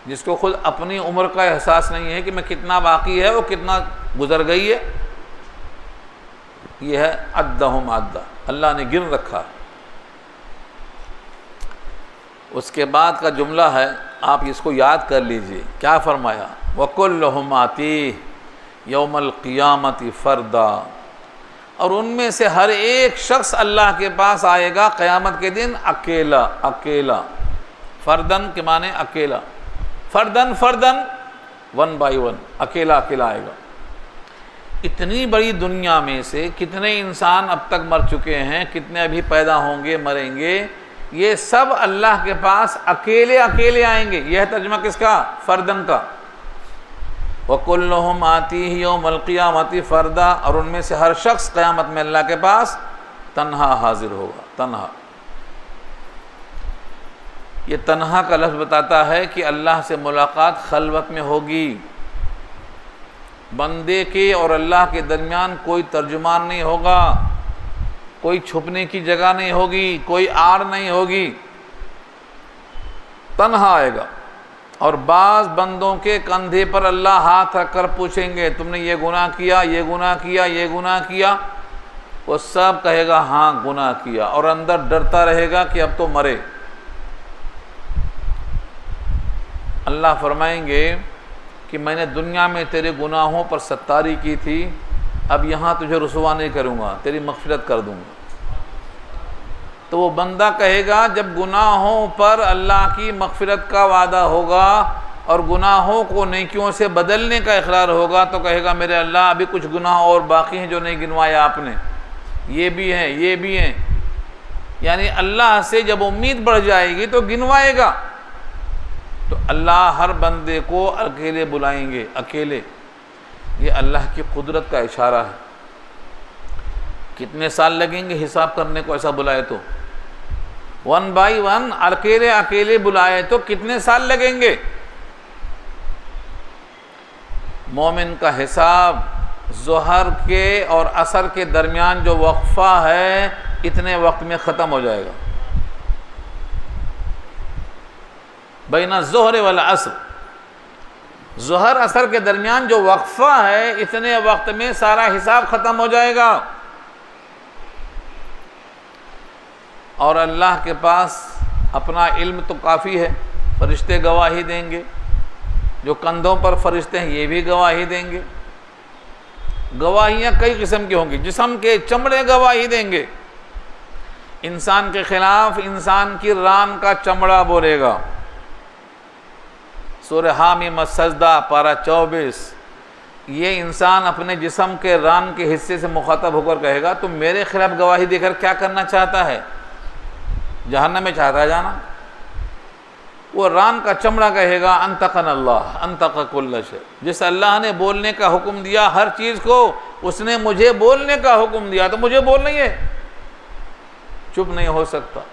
जिसको खुद अपनी उम्र का एहसास नहीं है कि मैं कितना बाकी है और कितना गुजर गई है? यह है अद्दहुम अद्दा, अल्लाह ने गिन रखा। उसके बाद का जुमला है, आप इसको याद कर लीजिए, क्या फरमाया? वकुल्लुहुम आतीह यौमल क़ियामति फ़र्दा, और उनमें से हर एक शख्स अल्लाह के पास आएगा क़यामत के दिन अकेला अकेला। फ़र्दन के माने अकेला, फ़र्दन फ़र्दन, 1 by 1, अकेला अकेला आएगा। इतनी बड़ी दुनिया में से कितने इंसान अब तक मर चुके हैं, कितने अभी पैदा होंगे मरेंगे, ये सब अल्लाह के पास अकेले अकेले आएंगे। यह तर्जुमा किसका? फ़र्दन का। वकुल्लुहुम आतीह यौमल क़ियामति फ़र्दा, और उनमें से हर शख्स क़यामत में अल्लाह के पास तन्हा हाजिर होगा। तन्हा, ये तन्हा का लफ्ज़ बताता है कि अल्लाह से मुलाकात खलवत में होगी। बंदे के और अल्लाह के दरमियान कोई तर्जुमान नहीं होगा, कोई छुपने की जगह नहीं होगी, कोई आड़ नहीं होगी, तन्हा आएगा। और बाज़ बंदों के कंधे पर अल्लाह हाथ रखकर पूछेंगे, तुमने ये गुनाह किया, ये गुनाह किया, ये गुनाह किया? वो सब कहेगा हाँ गुनाह किया, और अंदर डरता रहेगा कि अब तो मरे। अल्लाह फरमाएंगे कि मैंने दुनिया में तेरे गुनाहों पर सत्तारी की थी, अब यहाँ तुझे रुसवा नहीं करूँगा, तेरी मग़फ़िरत कर दूँगा। तो वो बंदा कहेगा, जब गुनाहों पर अल्लाह की मग़फ़िरत का वादा होगा और गुनाहों को नेकियों से बदलने का इक़रार होगा, तो कहेगा मेरे अल्लाह अभी कुछ गुनाह और बाकी हैं जो नहीं गिनवाया आपने, ये भी हैं, ये भी हैं। यानी अल्लाह से जब उम्मीद बढ़ जाएगी तो गिनवाएगा। तो अल्लाह हर बंदे को अकेले बुलाएंगे, अकेले। ये अल्लाह की कुदरत का इशारा है। कितने साल लगेंगे हिसाब करने को, ऐसा बुलाए तो 1 by 1 अकेले अकेले बुलाए तो कितने साल लगेंगे? मोमिन का हिसाब ज़ोहर के और असर के दरमियान जो वक्फ़ा है, इतने वक्त में ख़त्म हो जाएगा। बैना ज़ोहर वल असर, ज़ोहर असर के दरमियान जो वक्फ़ा है, इतने वक्त में सारा हिसाब ख़त्म हो जाएगा। और अल्लाह के पास अपना इल्म तो काफ़ी है, फरिश्ते गवाही देंगे, जो कंधों पर फरिश्ते हैं ये भी गवाही देंगे। गवाहियाँ कई किस्म की होंगी, जिस्म के चमड़े गवाही देंगे। इंसान के ख़िलाफ़ इंसान की रान का चमड़ा बोलेगा। सूरह हामीम सजदा पारा 24, ये इंसान अपने जिस्म के रान के हिस्से से मुखातब होकर कहेगा, तुम मेरे खिलाफ गवाही देकर क्या करना चाहता है? जहन्नम में चाहता है जाना? वो रान का चमड़ा कहेगा अंतकन अल्लाह अंतक कुल्ल शै, जिस अल्लाह ने बोलने का हुक्म दिया हर चीज़ को, उसने मुझे बोलने का हुक्म दिया तो मुझे बोलना ही है, चुप नहीं हो सकता।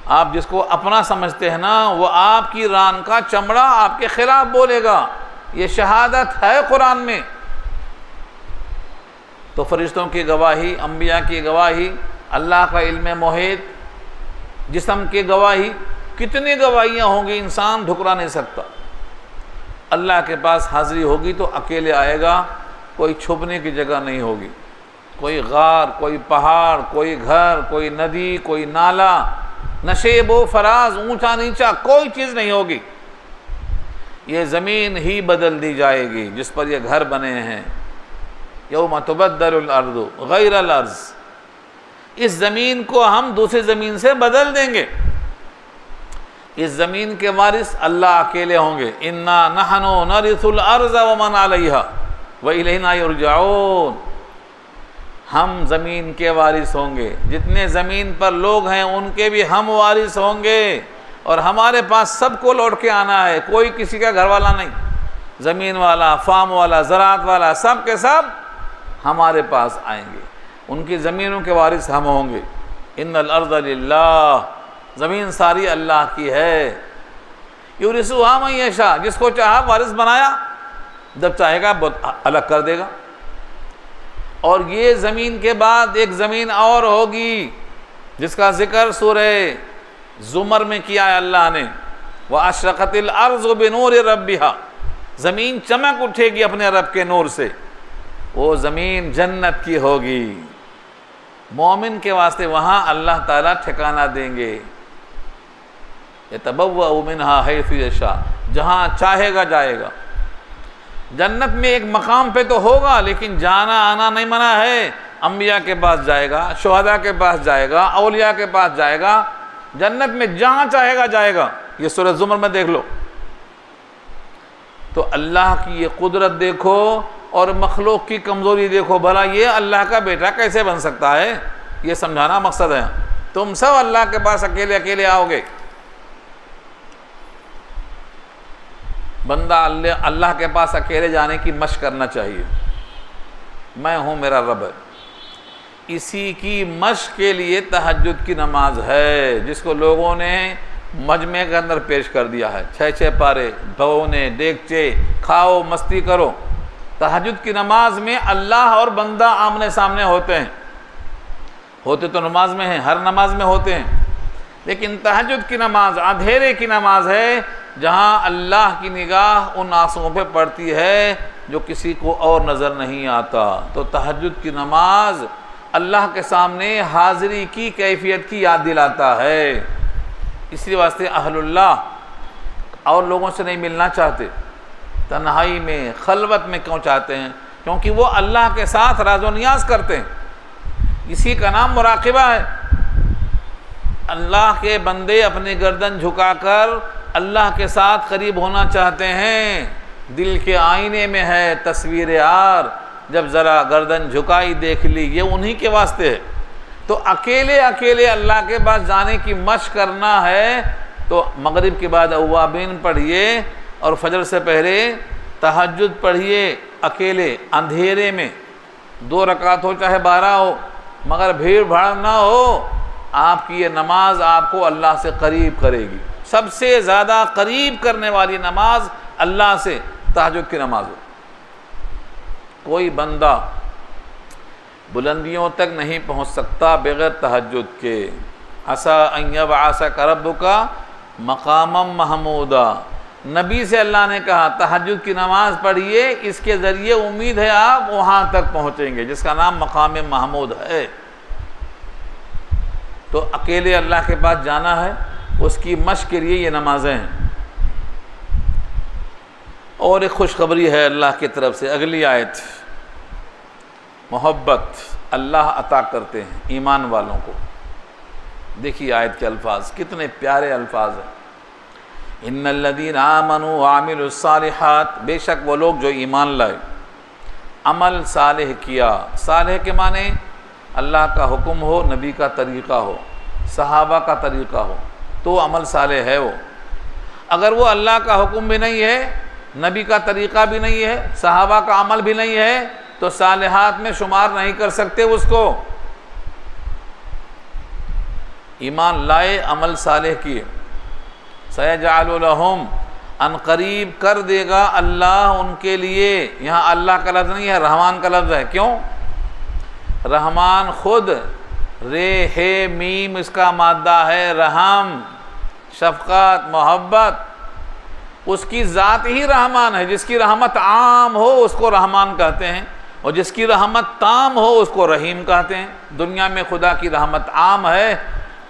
आप जिसको अपना समझते हैं ना, वो आपकी रान का चमड़ा आपके खिलाफ बोलेगा। ये शहादत है कुरान में। तो फरिश्तों की गवाही, अंबिया की गवाही, अल्लाह का इल्म मुहीत, जिस्म की गवाही, कितनी गवाहियाँ होंगी, इंसान ठुकरा नहीं सकता। अल्लाह के पास हाज़िरी होगी तो अकेले आएगा, कोई छुपने की जगह नहीं होगी, कोई गार, कोई पहाड़, कोई घर, कोई नदी, कोई नाला, नशेबो फराज, ऊंचा नीचा, कोई चीज़ नहीं होगी। ये ज़मीन ही बदल दी जाएगी जिस पर ये घर बने हैं। यौम तुबद्दलुल अर्दु गैरल अर्ज़, इस ज़मीन को हम दूसरी ज़मीन से बदल देंगे। इस ज़मीन के वारिस अल्लाह अकेले होंगे। इन्ना नहनु नरिसुल अर्ज़ व मन अलैहा व इलैना युरजाऊन, हम ज़मीन के वारिस होंगे, जितने ज़मीन पर लोग हैं उनके भी हम वारिस होंगे, और हमारे पास सबको लौट के आना है, कोई किसी का घर वाला नहीं। ज़मीन वाला, फार्म वाला, ज़राअत वाला, सब के सब हमारे पास आएंगे, उनकी ज़मीनों के वारिस हम होंगे। इन्नल अर्ज़ लिल्लाह, ज़मीन सारी अल्लाह की है। युरिसुहा मन यशा, जिसको चाहा वारिस बनाया, जब चाहेगा बहुत अलग कर देगा। और ये ज़मीन के बाद एक ज़मीन और होगी जिसका ज़िक्र सूरह ज़ुमर में किया है अल्लाह ने। व अशरक़तिल अर्ज़ु बिनूरि रब्बिहा, ज़मीन चमक उठेगी अपने रब के नूर से, वो ज़मीन जन्नत की होगी। मोमिन के वास्ते वहाँ अल्लाह ताला ठिकाना देंगे। यतबव्वअु मिन्हा हैसु यशा, जहाँ चाहेगा जाएगा। जन्नत में एक मकाम पे तो होगा, लेकिन जाना आना नहीं मना है। अम्बिया के पास जाएगा, शुहदा के पास जाएगा, औलिया के पास जाएगा, जन्नत में जहाँ चाहेगा जाएगा। ये सूरह ज़ुमर में देख लो। तो अल्लाह की ये कुदरत देखो और मखलूक की कमज़ोरी देखो। भला ये अल्लाह का बेटा कैसे बन सकता है, ये समझाना मकसद है। तुम सब अल्लाह के पास अकेले अकेले आओगे। बंदा अल्लाह के पास अकेले जाने की मशक़ करना चाहिए। मैं हूँ, मेरा रब है। इसी की मशक़ के लिए तहज्जुद की नमाज है, जिसको लोगों ने मजमे के अंदर पेश कर दिया है। 6 पारे, भगोने, देगचे, खाओ, मस्ती करो। तहज्जुद की नमाज में अल्लाह और बंदा आमने सामने होते हैं। होते तो नमाज में हैं, हर नमाज में होते हैं, लेकिन तहज्जुद की नमाज अंधेरे की नमाज है, जहाँ अल्लाह की निगाह उन आंसुओं पे पड़ती है जो किसी को और नज़र नहीं आता। तो तहज्जुद की नमाज अल्लाह के सामने हाज़िरी की कैफियत की याद दिलाता है। इसी वास्ते अहलुल्लाह और लोगों से नहीं मिलना चाहते, तन्हाई में, खलवत में क्यों चाहते हैं? क्योंकि वो अल्लाह के साथ राज़ो नियाज़ करते हैं। इसी का नाम मुराक़िबा है। अल्लाह के बंदे अपनी गर्दन झुकाकर अल्लाह के साथ करीब होना चाहते हैं। दिल के आईने में है तस्वीर यार, जब ज़रा गर्दन झुकाई देख ली, ये उन्हीं के वास्ते है। तो अकेले अकेले अल्लाह के पास जाने की मशक़ करना है तो मगरिब के बाद अव्वाबीन पढ़िए और फजर से पहले तहज्जुद पढ़िए अकेले अंधेरे में। 2 रकात हो चाहे 12 हो, मगर भीड़ भाड़ ना हो। आपकी ये नमाज आपको अल्लाह से करीब करेगी। सबसे ज़्यादा करीब करने वाली नमाज अल्लाह से तहज्जुद की नमाज हो। कोई बंदा बुलंदियों तक नहीं पहुंच सकता बग़ैर तहज्जुद के। असा अन यबअसक रब्बुका मक़ामम महमूदा, नबी से अल्लाह ने कहा तहज्जुद की नमाज पढ़िए, इसके ज़रिए उम्मीद है आप वहाँ तक पहुँचेंगे जिसका नाम मक़ाम महमूद है। तो अकेले अल्लाह के पास जाना है, उसकी मशक़ के लिए ये नमाज़ें हैं। और एक खुशखबरी है अल्लाह की तरफ से। अगली आयत, मोहब्बत अल्लाह अता करते हैं ईमान वालों को। देखिए आयत के अल्फाज कितने प्यारे अल्फाज हैं। इन्नल्लज़ीना आमनू व अमिलुस्सालिहात, बेशक वो लोग जो ईमान लाए, अमल सालेह किया। सालेह के माने अल्लाह का हुक्म हो, नबी का तरीक़ा हो, सहाबा का तरीक़ा हो, तो अमल सालेह है वो। अगर वो अल्लाह का हुक्म भी नहीं है, नबी का तरीक़ा भी नहीं है, सहाबा का अमल भी नहीं है, तो सालिहात में शुमार नहीं कर सकते उसको। ईमान लाए, अमल सालेह किए। सयजअलु लहुम, अनकरीब कर देगा अल्लाह उनके लिए। यहाँ अल्लाह का लफ्ज़ नहीं है, रहमान का लफ्ज़ है। क्यों? रहमान खुद रे हे मीम इसका मादा है रहम, शफकत, मोहब्बत। उसकी ज़ात ही रहमान है। जिसकी रहमत आम हो उसको रहमान कहते हैं, और जिसकी रहमत ताम हो उसको रहीम कहते हैं। दुनिया में खुदा की रहमत आम है,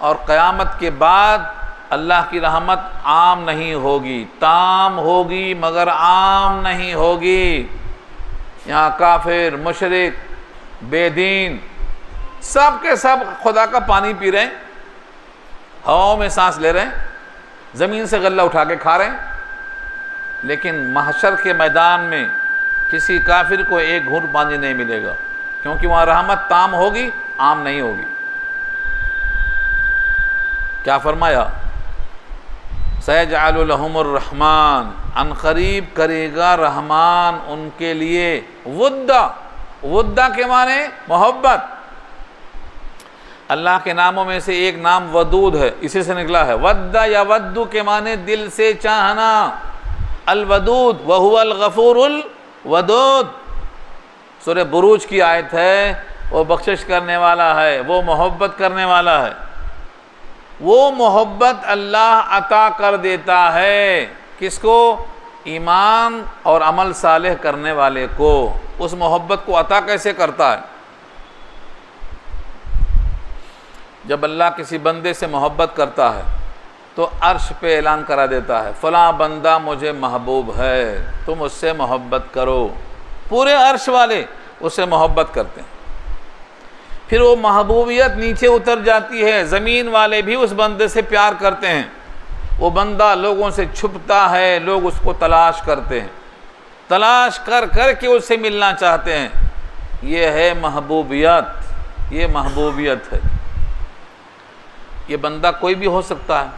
और क़यामत के बाद अल्लाह की रहमत आम नहीं होगी, ताम होगी मगर आम नहीं होगी। यहाँ काफिर, मुशरिक, बेदीन सब के सब खुदा का पानी पी रहे हैं, हवाओं में सांस ले रहे हैं, ज़मीन से गल्ला उठा के खा रहे हैं, लेकिन महशर के मैदान में किसी काफिर को एक घूंट पानी नहीं मिलेगा, क्योंकि वहाँ रहमत ताम होगी, आम नहीं होगी। क्या फरमाया? सयजअलु लहुमुर रहमान, अनकरीब करेगा रहमान उनके लिए वुद्दा। वुद्दा के माने मोहब्बत। अल्लाह के नामों में से एक नाम वदूद है, इसी से निकला है। वद्दा या वद्दू के माने दिल से चाहना। अल वदूद वहुवल गफूरुल वदूद, सूरह बुरूज की आयत है। वो बख्शिश करने वाला है, वो मोहब्बत करने वाला है। वो मोहब्बत अल्लाह अता कर देता है किसको? ईमान और अमल सालेह करने वाले को। उस मोहब्बत को अता कैसे करता है? जब अल्लाह किसी बंदे से मोहब्बत करता है तो अर्श पे ऐलान करा देता है, फ़लाँ बंदा मुझे महबूब है, तुम उससे मोहब्बत करो। पूरे अर्श वाले उससे मोहब्बत करते हैं। फिर वो महबूबियत नीचे उतर जाती है, ज़मीन वाले भी उस बंदे से प्यार करते हैं। वो बंदा लोगों से छुपता है, लोग उसको तलाश करते हैं, तलाश कर कर के उससे मिलना चाहते हैं। ये है महबूबियत, ये महबूबियत है। ये बंदा कोई भी हो सकता है,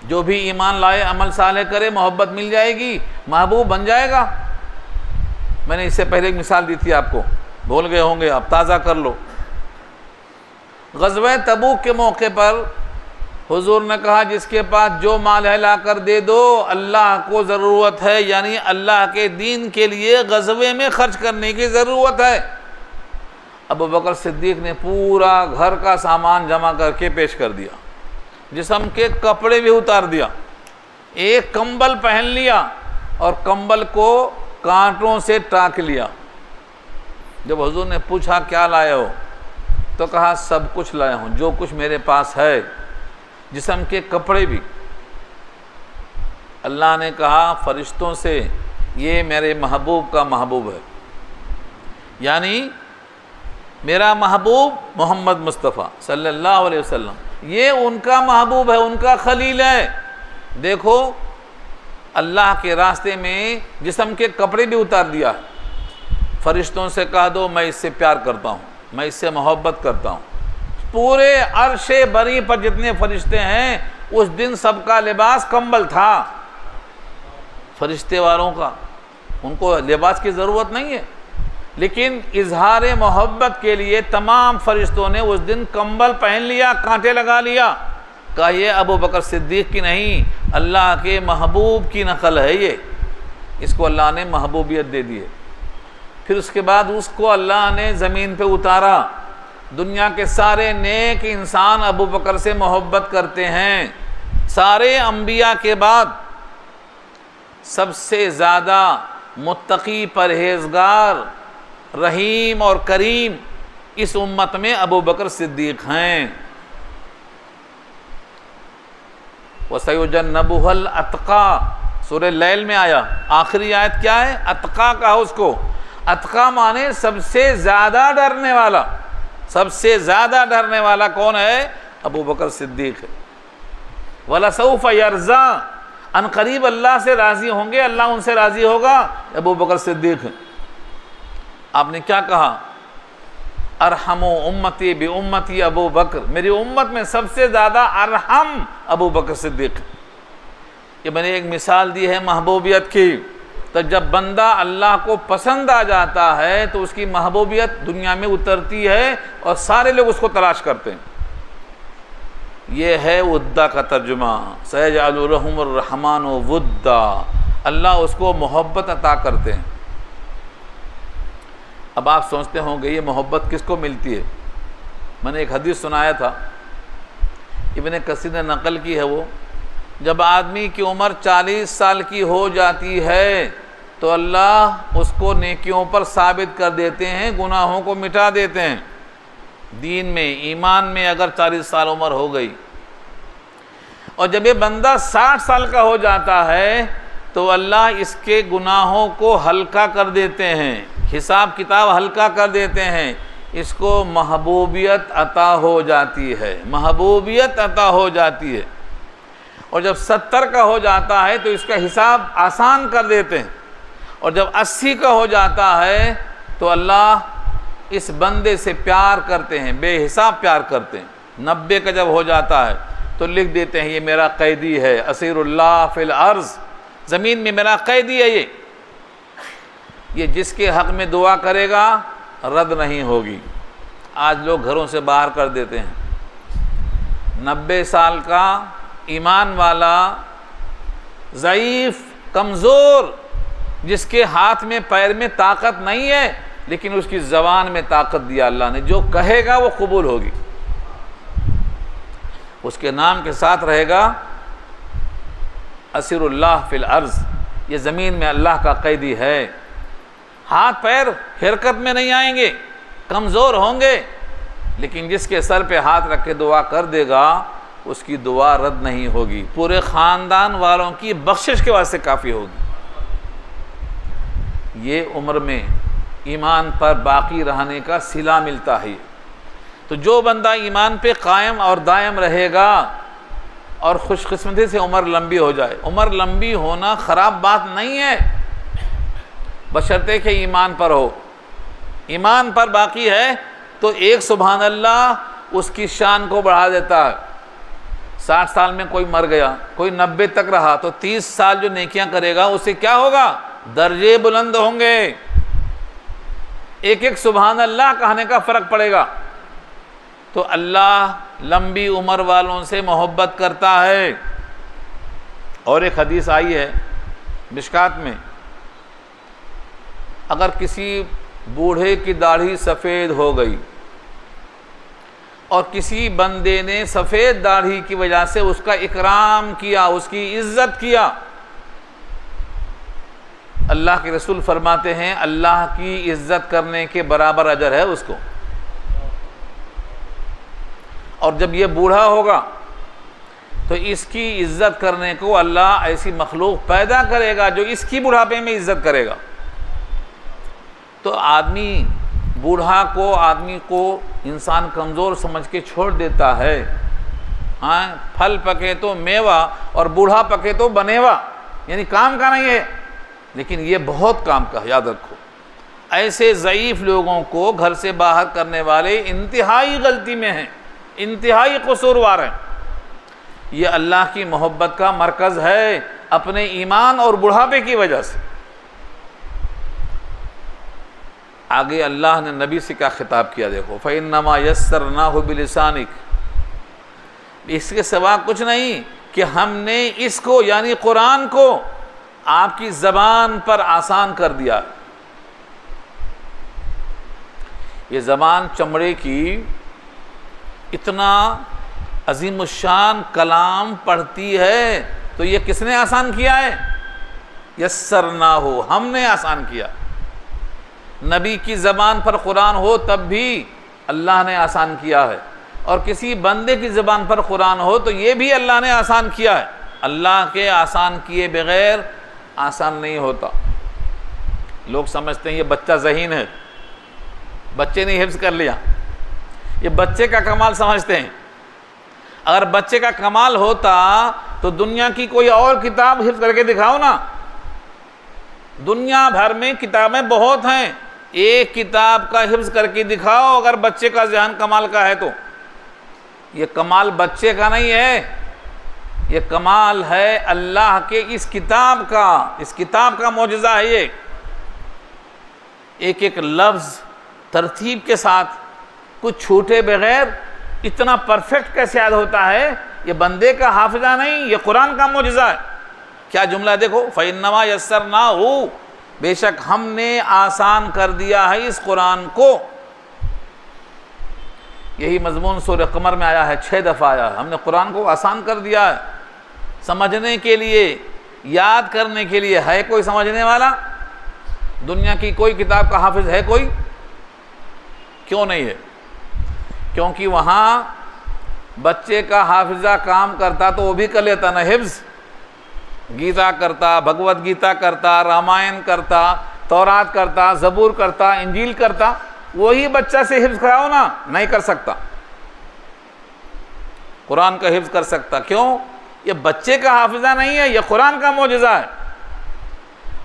जो भी ईमान लाए, अमल साले करे, मोहब्बत मिल जाएगी, महबूब बन जाएगा। मैंने इससे पहले एक मिसाल दी थी आपको, भूल गए होंगे आप, ताज़ा कर लो। ग़ज़वा तबूक के मौके पर हुज़ूर ने कहा, जिसके पास जो माल है ला कर दे दो, अल्लाह को ज़रूरत है, यानी अल्लाह के दीन के लिए ग़ज़वे में ख़र्च करने की ज़रूरत है। अबू बकर सिद्दीक़ ने पूरा घर का सामान जमा करके पेश कर दिया, जिस्म के कपड़े भी उतार दिया, एक कंबल पहन लिया और कंबल को कांटों से टाँक लिया। जब हुज़ूर ने पूछा क्या लाए हो, तो कहा सब कुछ लाया हूँ, जो कुछ मेरे पास है, जिस्म के कपड़े भी। अल्लाह ने कहा फरिश्तों से, ये मेरे महबूब का महबूब है, यानी मेरा महबूब मोहम्मद मुस्तफ़ा सल्लल्लाहु अलैहि वसल्लम, ये उनका महबूब है, उनका खलील है। देखो अल्लाह के रास्ते में जिस्म के कपड़े भी उतार दिया। फरिश्तों से कह दो मैं इससे प्यार करता हूँ, मैं इससे मोहब्बत करता हूँ। पूरे अर्शे बरी पर जितने फरिश्ते हैं, उस दिन सबका लिबास कंबल था। फरिश्ते वालों का, उनको लिबास की ज़रूरत नहीं है, लेकिन इजहार मोहब्बत के लिए तमाम फरिश्तों ने उस दिन कंबल पहन लिया, कांटे लगा लिया। कहा ये अबू बकर सिद्दीक़ की नहीं, अल्लाह के महबूब की नकल है ये, इसको अल्लाह ने महबूबियत दे दी है। फिर उसके बाद उसको अल्लाह ने ज़मीन पे उतारा। दुनिया के सारे नेक इंसान अबू बकर से मोहब्बत करते हैं। सारे अंबिया के बाद सबसे ज़्यादा मुत्तकी, परहेज़गार, रहीम और करीम इस उम्मत में अबू बकर सिद्दीक़ हैं। वसयुजन्नबुहुल अत्क़ा, सूरह लैल में आया, आखिरी आयत क्या है? अत्क़ा कहा उसको। अत्क़ा माने सबसे ज़्यादा डरने वाला। सबसे ज़्यादा डरने वाला कौन है? अबू बकर सिद्दीक़ है। वलसौफ यरज़ा, अनकरीब अल्लाह से राज़ी होंगे, अल्लाह उनसे राज़ी होगा, अबू बकर सिद्दीक़ है। आपने क्या कहा? अरहमो उम्मती बि उम्मती अबू बकर, मेरी उम्मत में सबसे ज़्यादा अरहम अबू बकर सिद्दीक़। ये मैंने एक मिसाल दी है महबूबियत की। तो जब बंदा अल्लाह को पसंद आ जाता है तो उसकी महबूबियत दुनिया में उतरती है और सारे लोग उसको तलाश करते हैं। ये है वुद्दा का तर्जुमा। सयजअलु लहुमुर रहमानु वुद्दा, अल्लाह उसको मोहब्बत अता करते हैं। अब आप सोचते होंगे ये मोहब्बत किसको मिलती है? मैंने एक हदीस सुनाया था, इब्न कसीर ने नकल की है, वो जब आदमी की उम्र 40 साल की हो जाती है तो अल्लाह उसको नेकियों पर साबित कर देते हैं, गुनाहों को मिटा देते हैं। दीन में, ईमान में अगर 40 साल उम्र हो गई, और जब ये बंदा 60 साल का हो जाता है तो अल्लाह इसके गुनाहों को हल्का कर देते हैं, हिसाब किताब हल्का कर देते हैं, इसको महबूबियत अता हो जाती है, महबूबियत अता हो जाती है। और जब 70 का हो जाता है तो इसका हिसाब आसान कर देते हैं, और जब 80 का हो जाता है तो अल्लाह इस बंदे से प्यार करते हैं, बेहिसाब प्यार करते हैं। 90 का जब हो जाता है तो लिख देते हैं ये मेरा कैदी है, असीरुल्लाह फिल अर्ज़, ज़मीन में मेरा कैदी है ये जिसके हक़ में दुआ करेगा रद्द नहीं होगी। आज लोग घरों से बाहर कर देते हैं। 90 साल का ईमान वाला, ज़ईफ़, कमज़ोर, जिसके हाथ में पैर में ताकत नहीं है, लेकिन उसकी ज़बान में ताकत दिया अल्लाह ने, जो कहेगा वो कबूल होगी, उसके नाम के साथ रहेगा असीरुल्लाह फिल अर्ज़, ये ज़मीन में अल्लाह का कैदी है। हाथ पैर हरकत में नहीं आएंगे, कमज़ोर होंगे, लेकिन जिसके सर पे हाथ रख के दुआ कर देगा उसकी दुआ रद्द नहीं होगी, पूरे ख़ानदान वालों की बख्शिश के वास्ते काफ़ी होगी। ये उम्र में ईमान पर बाकी रहने का सिला मिलता है। तो जो बंदा ईमान पे कायम और दायम रहेगा और खुशकिस्मती से उम्र लंबी हो जाए, उम्र लंबी होना ख़राब बात नहीं है, बशर्ते कि ईमान पर हो। ईमान पर बाकी है तो एक सुभान अल्लाह उसकी शान को बढ़ा देता है। 60 साल में कोई मर गया, कोई 90 तक रहा, तो 30 साल जो नेकियां करेगा उससे क्या होगा, दर्जे बुलंद होंगे। एक एक सुभान अल्लाह कहने का फ़र्क पड़ेगा। तो अल्लाह लंबी उम्र वालों से मोहब्बत करता है। और एक हदीस आई है मिशकात में, अगर किसी बूढ़े की दाढ़ी सफ़ेद हो गई और किसी बंदे ने सफ़ेद दाढ़ी की वजह से उसका इकराम किया, उसकी इज़्ज़त किया, अल्लाह के रसूल फरमाते हैं अल्लाह की इज़्ज़त करने के बराबर अजर है उसको। और जब ये बूढ़ा होगा तो इसकी इज़्ज़त करने को अल्लाह ऐसी मखलूक पैदा करेगा जो इसकी बुढ़ापे में इज़्ज़त करेगा। तो आदमी बूढ़ा को, आदमी को इंसान कमज़ोर समझ के छोड़ देता है। हाँ, फल पके तो मेवा और बूढ़ा पके तो बनेवा, यानी काम का नहीं है, लेकिन ये बहुत काम का है, याद रखो। ऐसे ज़ईफ़ लोगों को घर से बाहर करने वाले इंतहाई गलती में हैं, इंतहाई कसूरवार हैं। ये अल्लाह की मोहब्बत का मरकज़ है अपने ईमान और बुढ़ापे की वजह से। आगे अल्लाह ने नबी से क्या खिताब किया देखो, फ़इन्नमा यस्सरनाहु बिलिसानिक, इसके सिवा कुछ नहीं कि हमने इसको यानी कुरान को आपकी ज़बान पर आसान कर दिया। ये ज़बान चमड़े की इतना अज़ीमुश्शान कलाम पढ़ती है, तो ये किसने आसान किया है, यस्सरनाहु, हमने आसान किया। नबी की ज़बान पर कुरान हो तब भी अल्लाह ने आसान किया है, और किसी बंदे की ज़बान पर कुरान हो तो ये भी अल्लाह ने आसान किया है। अल्लाह के आसान किए बग़ैर आसान नहीं होता। लोग समझते हैं ये बच्चा ज़हीन है, बच्चे ने हिफ्ज़ कर लिया, ये बच्चे का कमाल समझते हैं। अगर बच्चे का कमाल होता तो दुनिया की कोई और किताब हिफ्ज़ करके दिखाओ ना। दुनिया भर में किताबें बहुत हैं, एक किताब का हिफ्ज़ करके दिखाओ अगर बच्चे का ज़हन कमाल का है तो। ये कमाल बच्चे का नहीं है, ये कमाल है अल्लाह के इस किताब का, इस किताब का मौजज़ा है ये। एक एक लफ्ज़ तरतीब के साथ कुछ छूटे बगैर इतना परफेक्ट कैसे याद होता है, ये बंदे का हाफिज़ा नहीं, ये कुरान का मौजज़ा है। क्या जुमला देखो, फ़इन्नमा यस्सरनाहु, बेशक हमने आसान कर दिया है इस कुरान को। यही मजमून सूरह कमर में आया है, 6 दफ़ा आया है। हमने कुरान को आसान कर दिया है समझने के लिए, याद करने के लिए। है कोई समझने वाला? दुनिया की कोई किताब का हाफिज है कोई? क्यों नहीं है? क्योंकि वहाँ बच्चे का हाफिजा काम करता तो वो भी कर लेता ना हिफ्ज़। गीता करता, भगवत गीता करता, रामायण करता, तौरात करता, ज़बूर करता, इंजील करता, वही बच्चा से हिफ्ज़ कराओ ना, नहीं कर सकता। कुरान का हिफ्ज़ कर सकता। क्यों? ये बच्चे का हाफिजा नहीं है, ये कुरान का मौजज़ा है।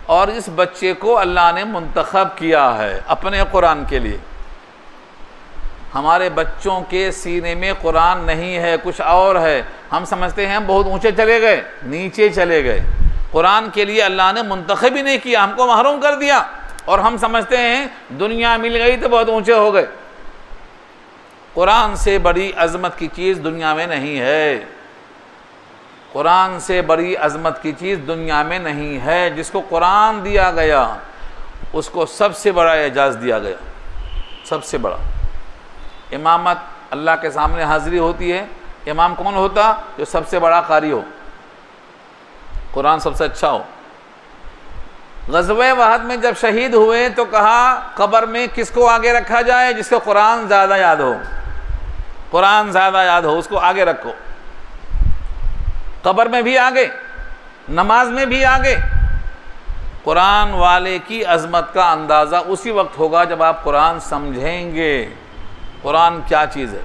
और इस बच्चे को अल्लाह ने मुंतखब किया है अपने कुरान के लिए। हमारे बच्चों के सीने में कुरान नहीं है, कुछ और है। हम समझते हैं हम बहुत ऊंचे चले गए, नीचे चले गए। कुरान के लिए अल्लाह ने मुंतखब ही नहीं किया, हमको महरूम कर दिया। और हम समझते हैं दुनिया मिल गई तो बहुत ऊंचे हो गए। कुरान से बड़ी अज़मत की चीज़ दुनिया में नहीं है। कुरान से बड़ी अज़मत की चीज़ दुनिया में नहीं है। जिसको कुरान दिया गया उसको सबसे बड़ा एजाज़ दिया गया, सबसे बड़ा। इमामत अल्लाह के सामने हाज़िरी होती है। इमाम कौन होता? जो सबसे बड़ा कारी हो, कुरान सबसे अच्छा हो। ग़ज़वे वहद में जब शहीद हुए तो कहा कब्र में किसको आगे रखा जाए? जिसको कुरान ज़्यादा याद हो, कुरान ज़्यादा याद हो उसको आगे रखो। कब्र में भी आगे, नमाज में भी आगे। कुरान वाले की अज़मत का अंदाज़ा उसी वक्त होगा जब आप कुरान समझेंगे कुरान क्या चीज़ है।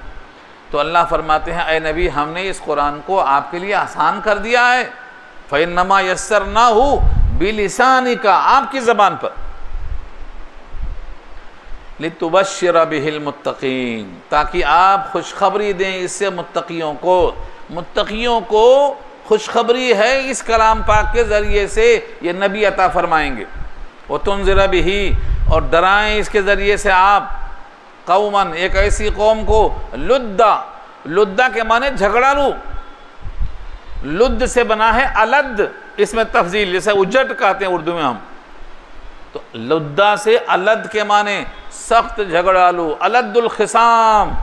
तो अल्लाह फरमाते हैं, ऐ नबी हमने इस कुरान को आपके लिए आसान कर दिया है। फ़इन्नमा यस्सरनाहु बिलिसानिका, आपकी ज़बान पर। लितुबश्शिरा बिहिल मुत्तक़ीन, ताकि आप खुशखबरी दें इससे मुत्तक़ियों को। मुत्तक़ियों को खुशखबरी है इस कलाम पाक के ज़रिए से, ये नबी अता फरमाएंगे। व तुनज़िरा बिही, और डराएं इसके ज़रिए से आप कौमन, एक ऐसी कौम को, लुद्दा, लुद्दा के माने झगड़ालू। लुद्द से बना है अलद, इसमें तफजील, जैसे उज्जट कहते हैं उर्दू में हम। तो लुद्दा से अलद के माने सख्त झगड़ालू, अलद्दुल खिसाम।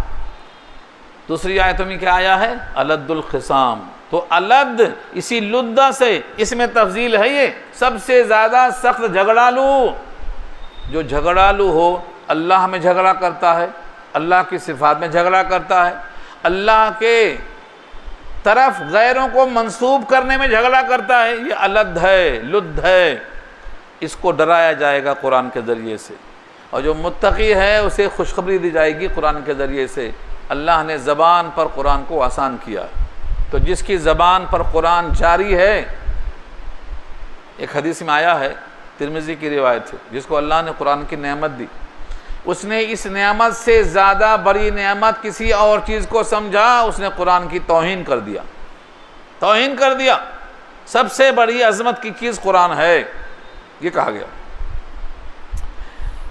दूसरी आयतों में क्या आया है? अलद्दुल खिसाम। तो अलद इसी लुद्दा से, इसमें तफजील है ये सबसे ज़्यादा सख्त झगड़ालू। जो झगड़ालू हो, अल्लाह में झगड़ा करता है, अल्लाह की सिफात में झगड़ा करता है, अल्लाह के तरफ गैरों को मंसूब करने में झगड़ा करता है, ये अलद है, लुद्द है। इसको डराया जाएगा कुरान के ज़रिए से। और जो मुत्तकी है उसे खुशखबरी दी जाएगी कुरान के ज़रिए से। अल्लाह ने ज़बान पर कुरान को आसान किया। तो जिसकी ज़बान पर कुरान जारी है, एक हदीस में आया है, तिरमिज़ी की रिवायत है, जिसको अल्लाह ने कुरान की नेमत दी, उसने इस नेमत से ज़्यादा बड़ी नेमत किसी और चीज़ को समझा, उसने कुरान की तौहीन कर दिया। तौहीन कर दिया। सबसे बड़ी अज़मत की चीज़ कुरान है, ये कहा गया।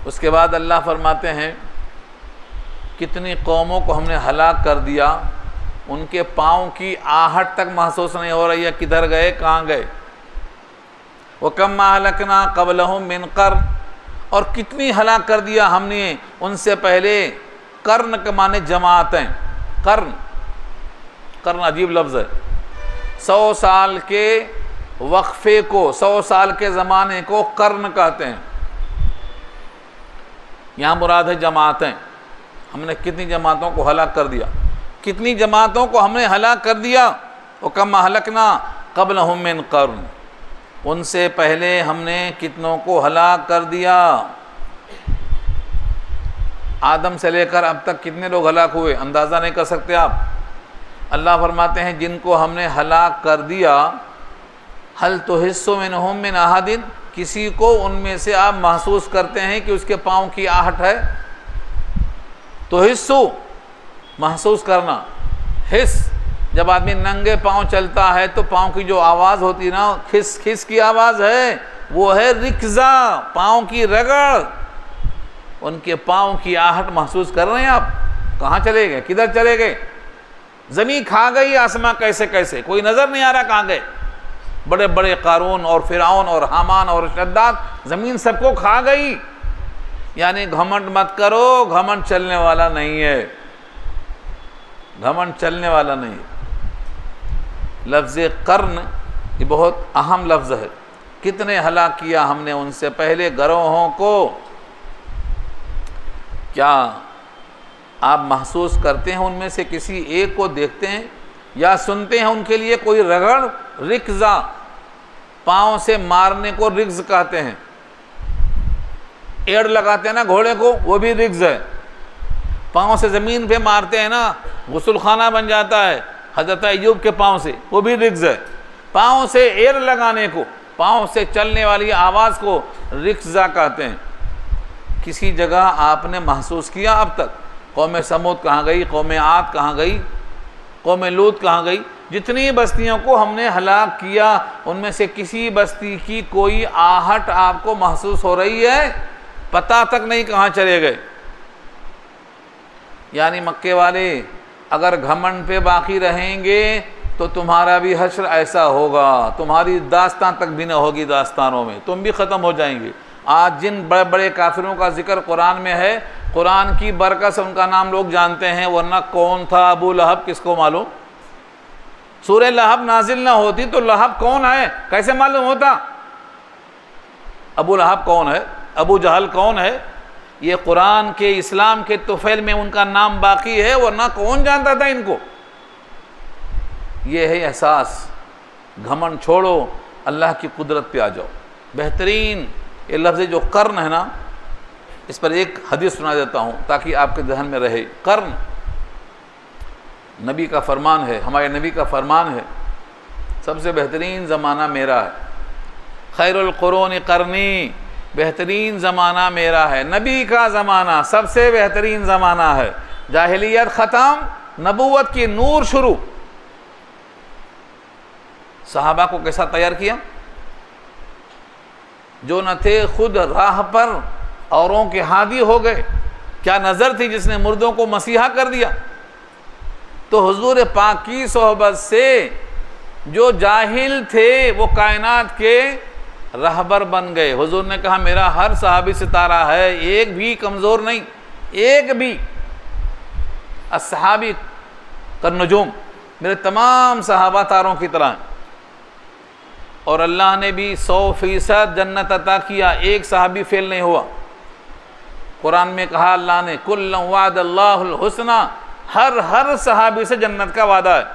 उसके बाद अल्लाह फरमाते हैं, कितनी कौमों को हमने हलाक कर दिया, उनके पाँव की आहट तक महसूस नहीं हो रही है, किधर गए, कहाँ गए। व कम अहलकना क़ब्लहुम मिन क़र्न, और कितनी हलाक कर दिया हमने उनसे पहले। कर्न के माने जमातें। कर्न, कर्न अजीब लफ्ज़ है। 100 साल के वक्फे को, 100 साल के ज़माने को कर्न कहते हैं। यहाँ मुराद है जमातें। हमने कितनी जमातों को हलाक कर दिया, कितनी जमातों को हमने हलाक कर दिया। व कम अहलकना क़ब्लहुम मिन क़र्न, उनसे पहले हमने कितनों को हलाक कर दिया। आदम से लेकर अब तक कितने लोग हलाक हुए, अंदाज़ा नहीं कर सकते आप। अल्लाह फरमाते हैं, जिनको हमने हलाक कर दिया, हल तो हिस्सों में नहुम मिन अहादिन, किसी को उनमें से आप महसूस करते हैं कि उसके पाँव की आहट है। तो हिस्सो महसूस करना, हिस्स, जब आदमी नंगे पाँव चलता है तो पाँव की जो आवाज़ होती है ना, खिस खिस की आवाज़ है, वो है रिक्ज़ा, पाँव की रगड़। उनके पाँव की आहट महसूस कर रहे हैं आप। कहाँ चले गए, किधर चले गए? ज़मीन खा गई आसमां कैसे कैसे, कोई नज़र नहीं आ रहा कहाँ गए। बड़े बड़े कारून और फ़िरऔन और हामान और शद्दाद, ज़मीन सबको खा गई। यानी घमंड मत करो, घमंड चलने वाला नहीं है। घमंड चलने वाला नहीं है। लफ्ज़ कर्न ये बहुत अहम लफ्ज़ है। कितने हलाक किया हमने उनसे पहले गिरोहों को। क्या आप महसूस करते हैं उनमें से किसी एक को देखते हैं या सुनते हैं उनके लिए कोई रगड़? रिक्ज़ा, पाँव से मारने को रिक्ज़ कहते हैं। एड़ लगाते हैं ना घोड़े को, वो भी रिक्ज़ है। पाँव से ज़मीन पे मारते हैं ना, गुस्ल खाना बन जाता है हज़रत अय्यूब के पाँव से, वो भी रिक्ज़ है। पाँव से एड़ लगाने को, पाँव से चलने वाली आवाज़ को रिक्ज़ा कहते हैं। किसी जगह आपने महसूस किया अब तक? कौम समूद कहाँ गई, कौम आद कहाँ गई, कौम लूत कहाँ गई? जितनी बस्तियों को हमने हलाक किया उनमें से किसी बस्ती की कोई आहट आपको महसूस हो रही है? पता तक नहीं कहाँ चले गए। यानी मक्के वाले अगर घमंड पे बाकी रहेंगे तो तुम्हारा भी हश्र ऐसा होगा, तुम्हारी दास्तान तक भी न होगी, दास्तानों में तुम भी ख़त्म हो जाएंगे। आज जिन बड़े बड़े काफिरों का जिक्र कुरान में है, कुरान की बरकत से उनका नाम लोग जानते हैं, वरना कौन था अबू लहब किसको मालूम? सूरह लहब नाजिल ना होती तो लहब कौन है कैसे मालूम होता? अबू लहब कौन है, अबू जहल कौन है? ये कुरान के इस्लाम के तुफैल में उनका नाम बाकी है, वरना कौन जानता था इनको? ये है एहसास। घमंड छोड़ो, अल्लाह की कुदरत पे आ जाओ। बेहतरीन ये लफ्ज़ जो कर्न है ना, इस पर एक हदीस सुना देता हूँ ताकि आपके जहन में रहे। कर्न नबी का फरमान है, हमारे नबी का फरमान है, सबसे बेहतरीन ज़माना मेरा है। खैरुल कुरून कर्नी, बेहतरीन ज़माना मेरा है। नबी का ज़माना सबसे बेहतरीन ज़माना है। जाहिलियत ख़त्म, नबूवत की नूर शुरू। सहाबा को कैसा तैयार किया? जो न थे खुद राह पर औरों के हादी हो गए। क्या नज़र थी जिसने मुर्दों को मसीहा कर दिया? तो हुजूर पाक की सोहबत से जो जाहिल थे वो कायनात के रहबर बन गए। हुजूर ने कहा मेरा हर सहाबी सितारा है, एक भी कमज़ोर नहीं, एक भी। अस्सहाबी कन्नुजूम, मेरे तमाम सहाबा तारों की तरह। और अल्लाह ने भी 100% जन्नत अता किया, एक सहाबी फेल नहीं हुआ। कुरान में कहा अल्लाह ने कुल्लु वअदल्लाहुल हुस्ना, हर सहाबी से जन्नत का वादा है।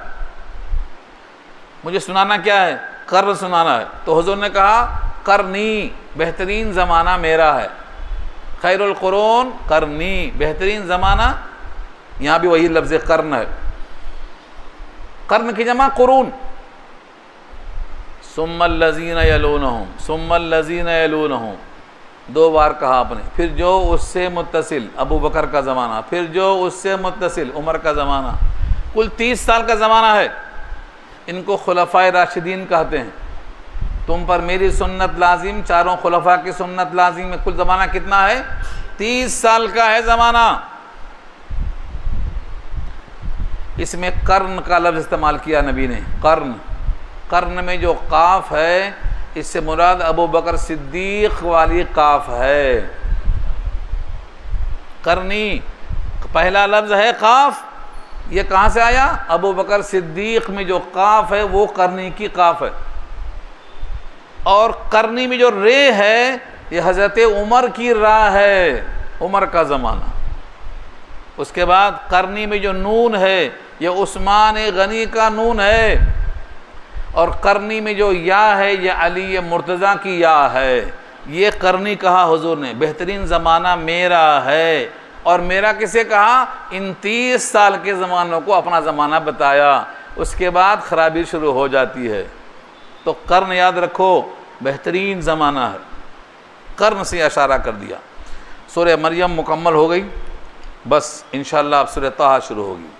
मुझे सुनाना क्या है? कर्न सुनाना है। तो हुजूर ने कहा करनी, बेहतरीन ज़माना मेरा है। खैरुल कुरून करनी, बेहतरीन ज़माना। यहाँ भी वही लफ्ज़ कर्न है। कर्न की जमा कुरून। सुम्मल लज़ीना यलूनहुम, सुम्मल लज़ीना यलूनहुम, 2 बार कहा आपने। फिर जो उससे मुत्तसिल, अबू बकर का ज़माना। फिर जो उससे मुत्तसिल, उमर का ज़माना। कुल 30 साल का ज़माना है। इनको खुलफ़ाए राशिदीन कहते हैं। तुम पर मेरी सुन्नत लाजिम, चारों खुलफ़ा की सुन्नत लाजिम में कुल ज़माना कितना है? 30 साल का है ज़माना। इसमें कर्न का लफ्ज़ इस्तेमाल किया नबी ने। कर्न, कर्न में जो काफ है इससे मुराद अबू बकर सिद्दीक़ वाली काफ है। करनी पहला लफ्ज़ है काफ, ये कहाँ से आया? अबू बकर सिद्दीक़ में जो काफ है वो करनी की काफ है। और करनी में जो रे है ये हज़रत उमर की राह है, उमर का ज़माना। उसके बाद करनी में जो नून है ये उस्मान गनी का नून है। और करनी में जो या है ये अली मुर्तज़ा की या है। ये करनी कहा हुजूर ने, बेहतरीन ज़माना मेरा है। और मेरा किसे कहा? इन 30 साल के ज़मानों को अपना ज़माना बताया। उसके बाद ख़राबी शुरू हो जाती है। तो कर्न याद रखो, बेहतरीन ज़माना है। कर्न से इशारा कर दिया। सूरह मरियम मुकम्मल हो गई, बस इंशाअल्लाह अब सूरह ताहा शुरू होगी।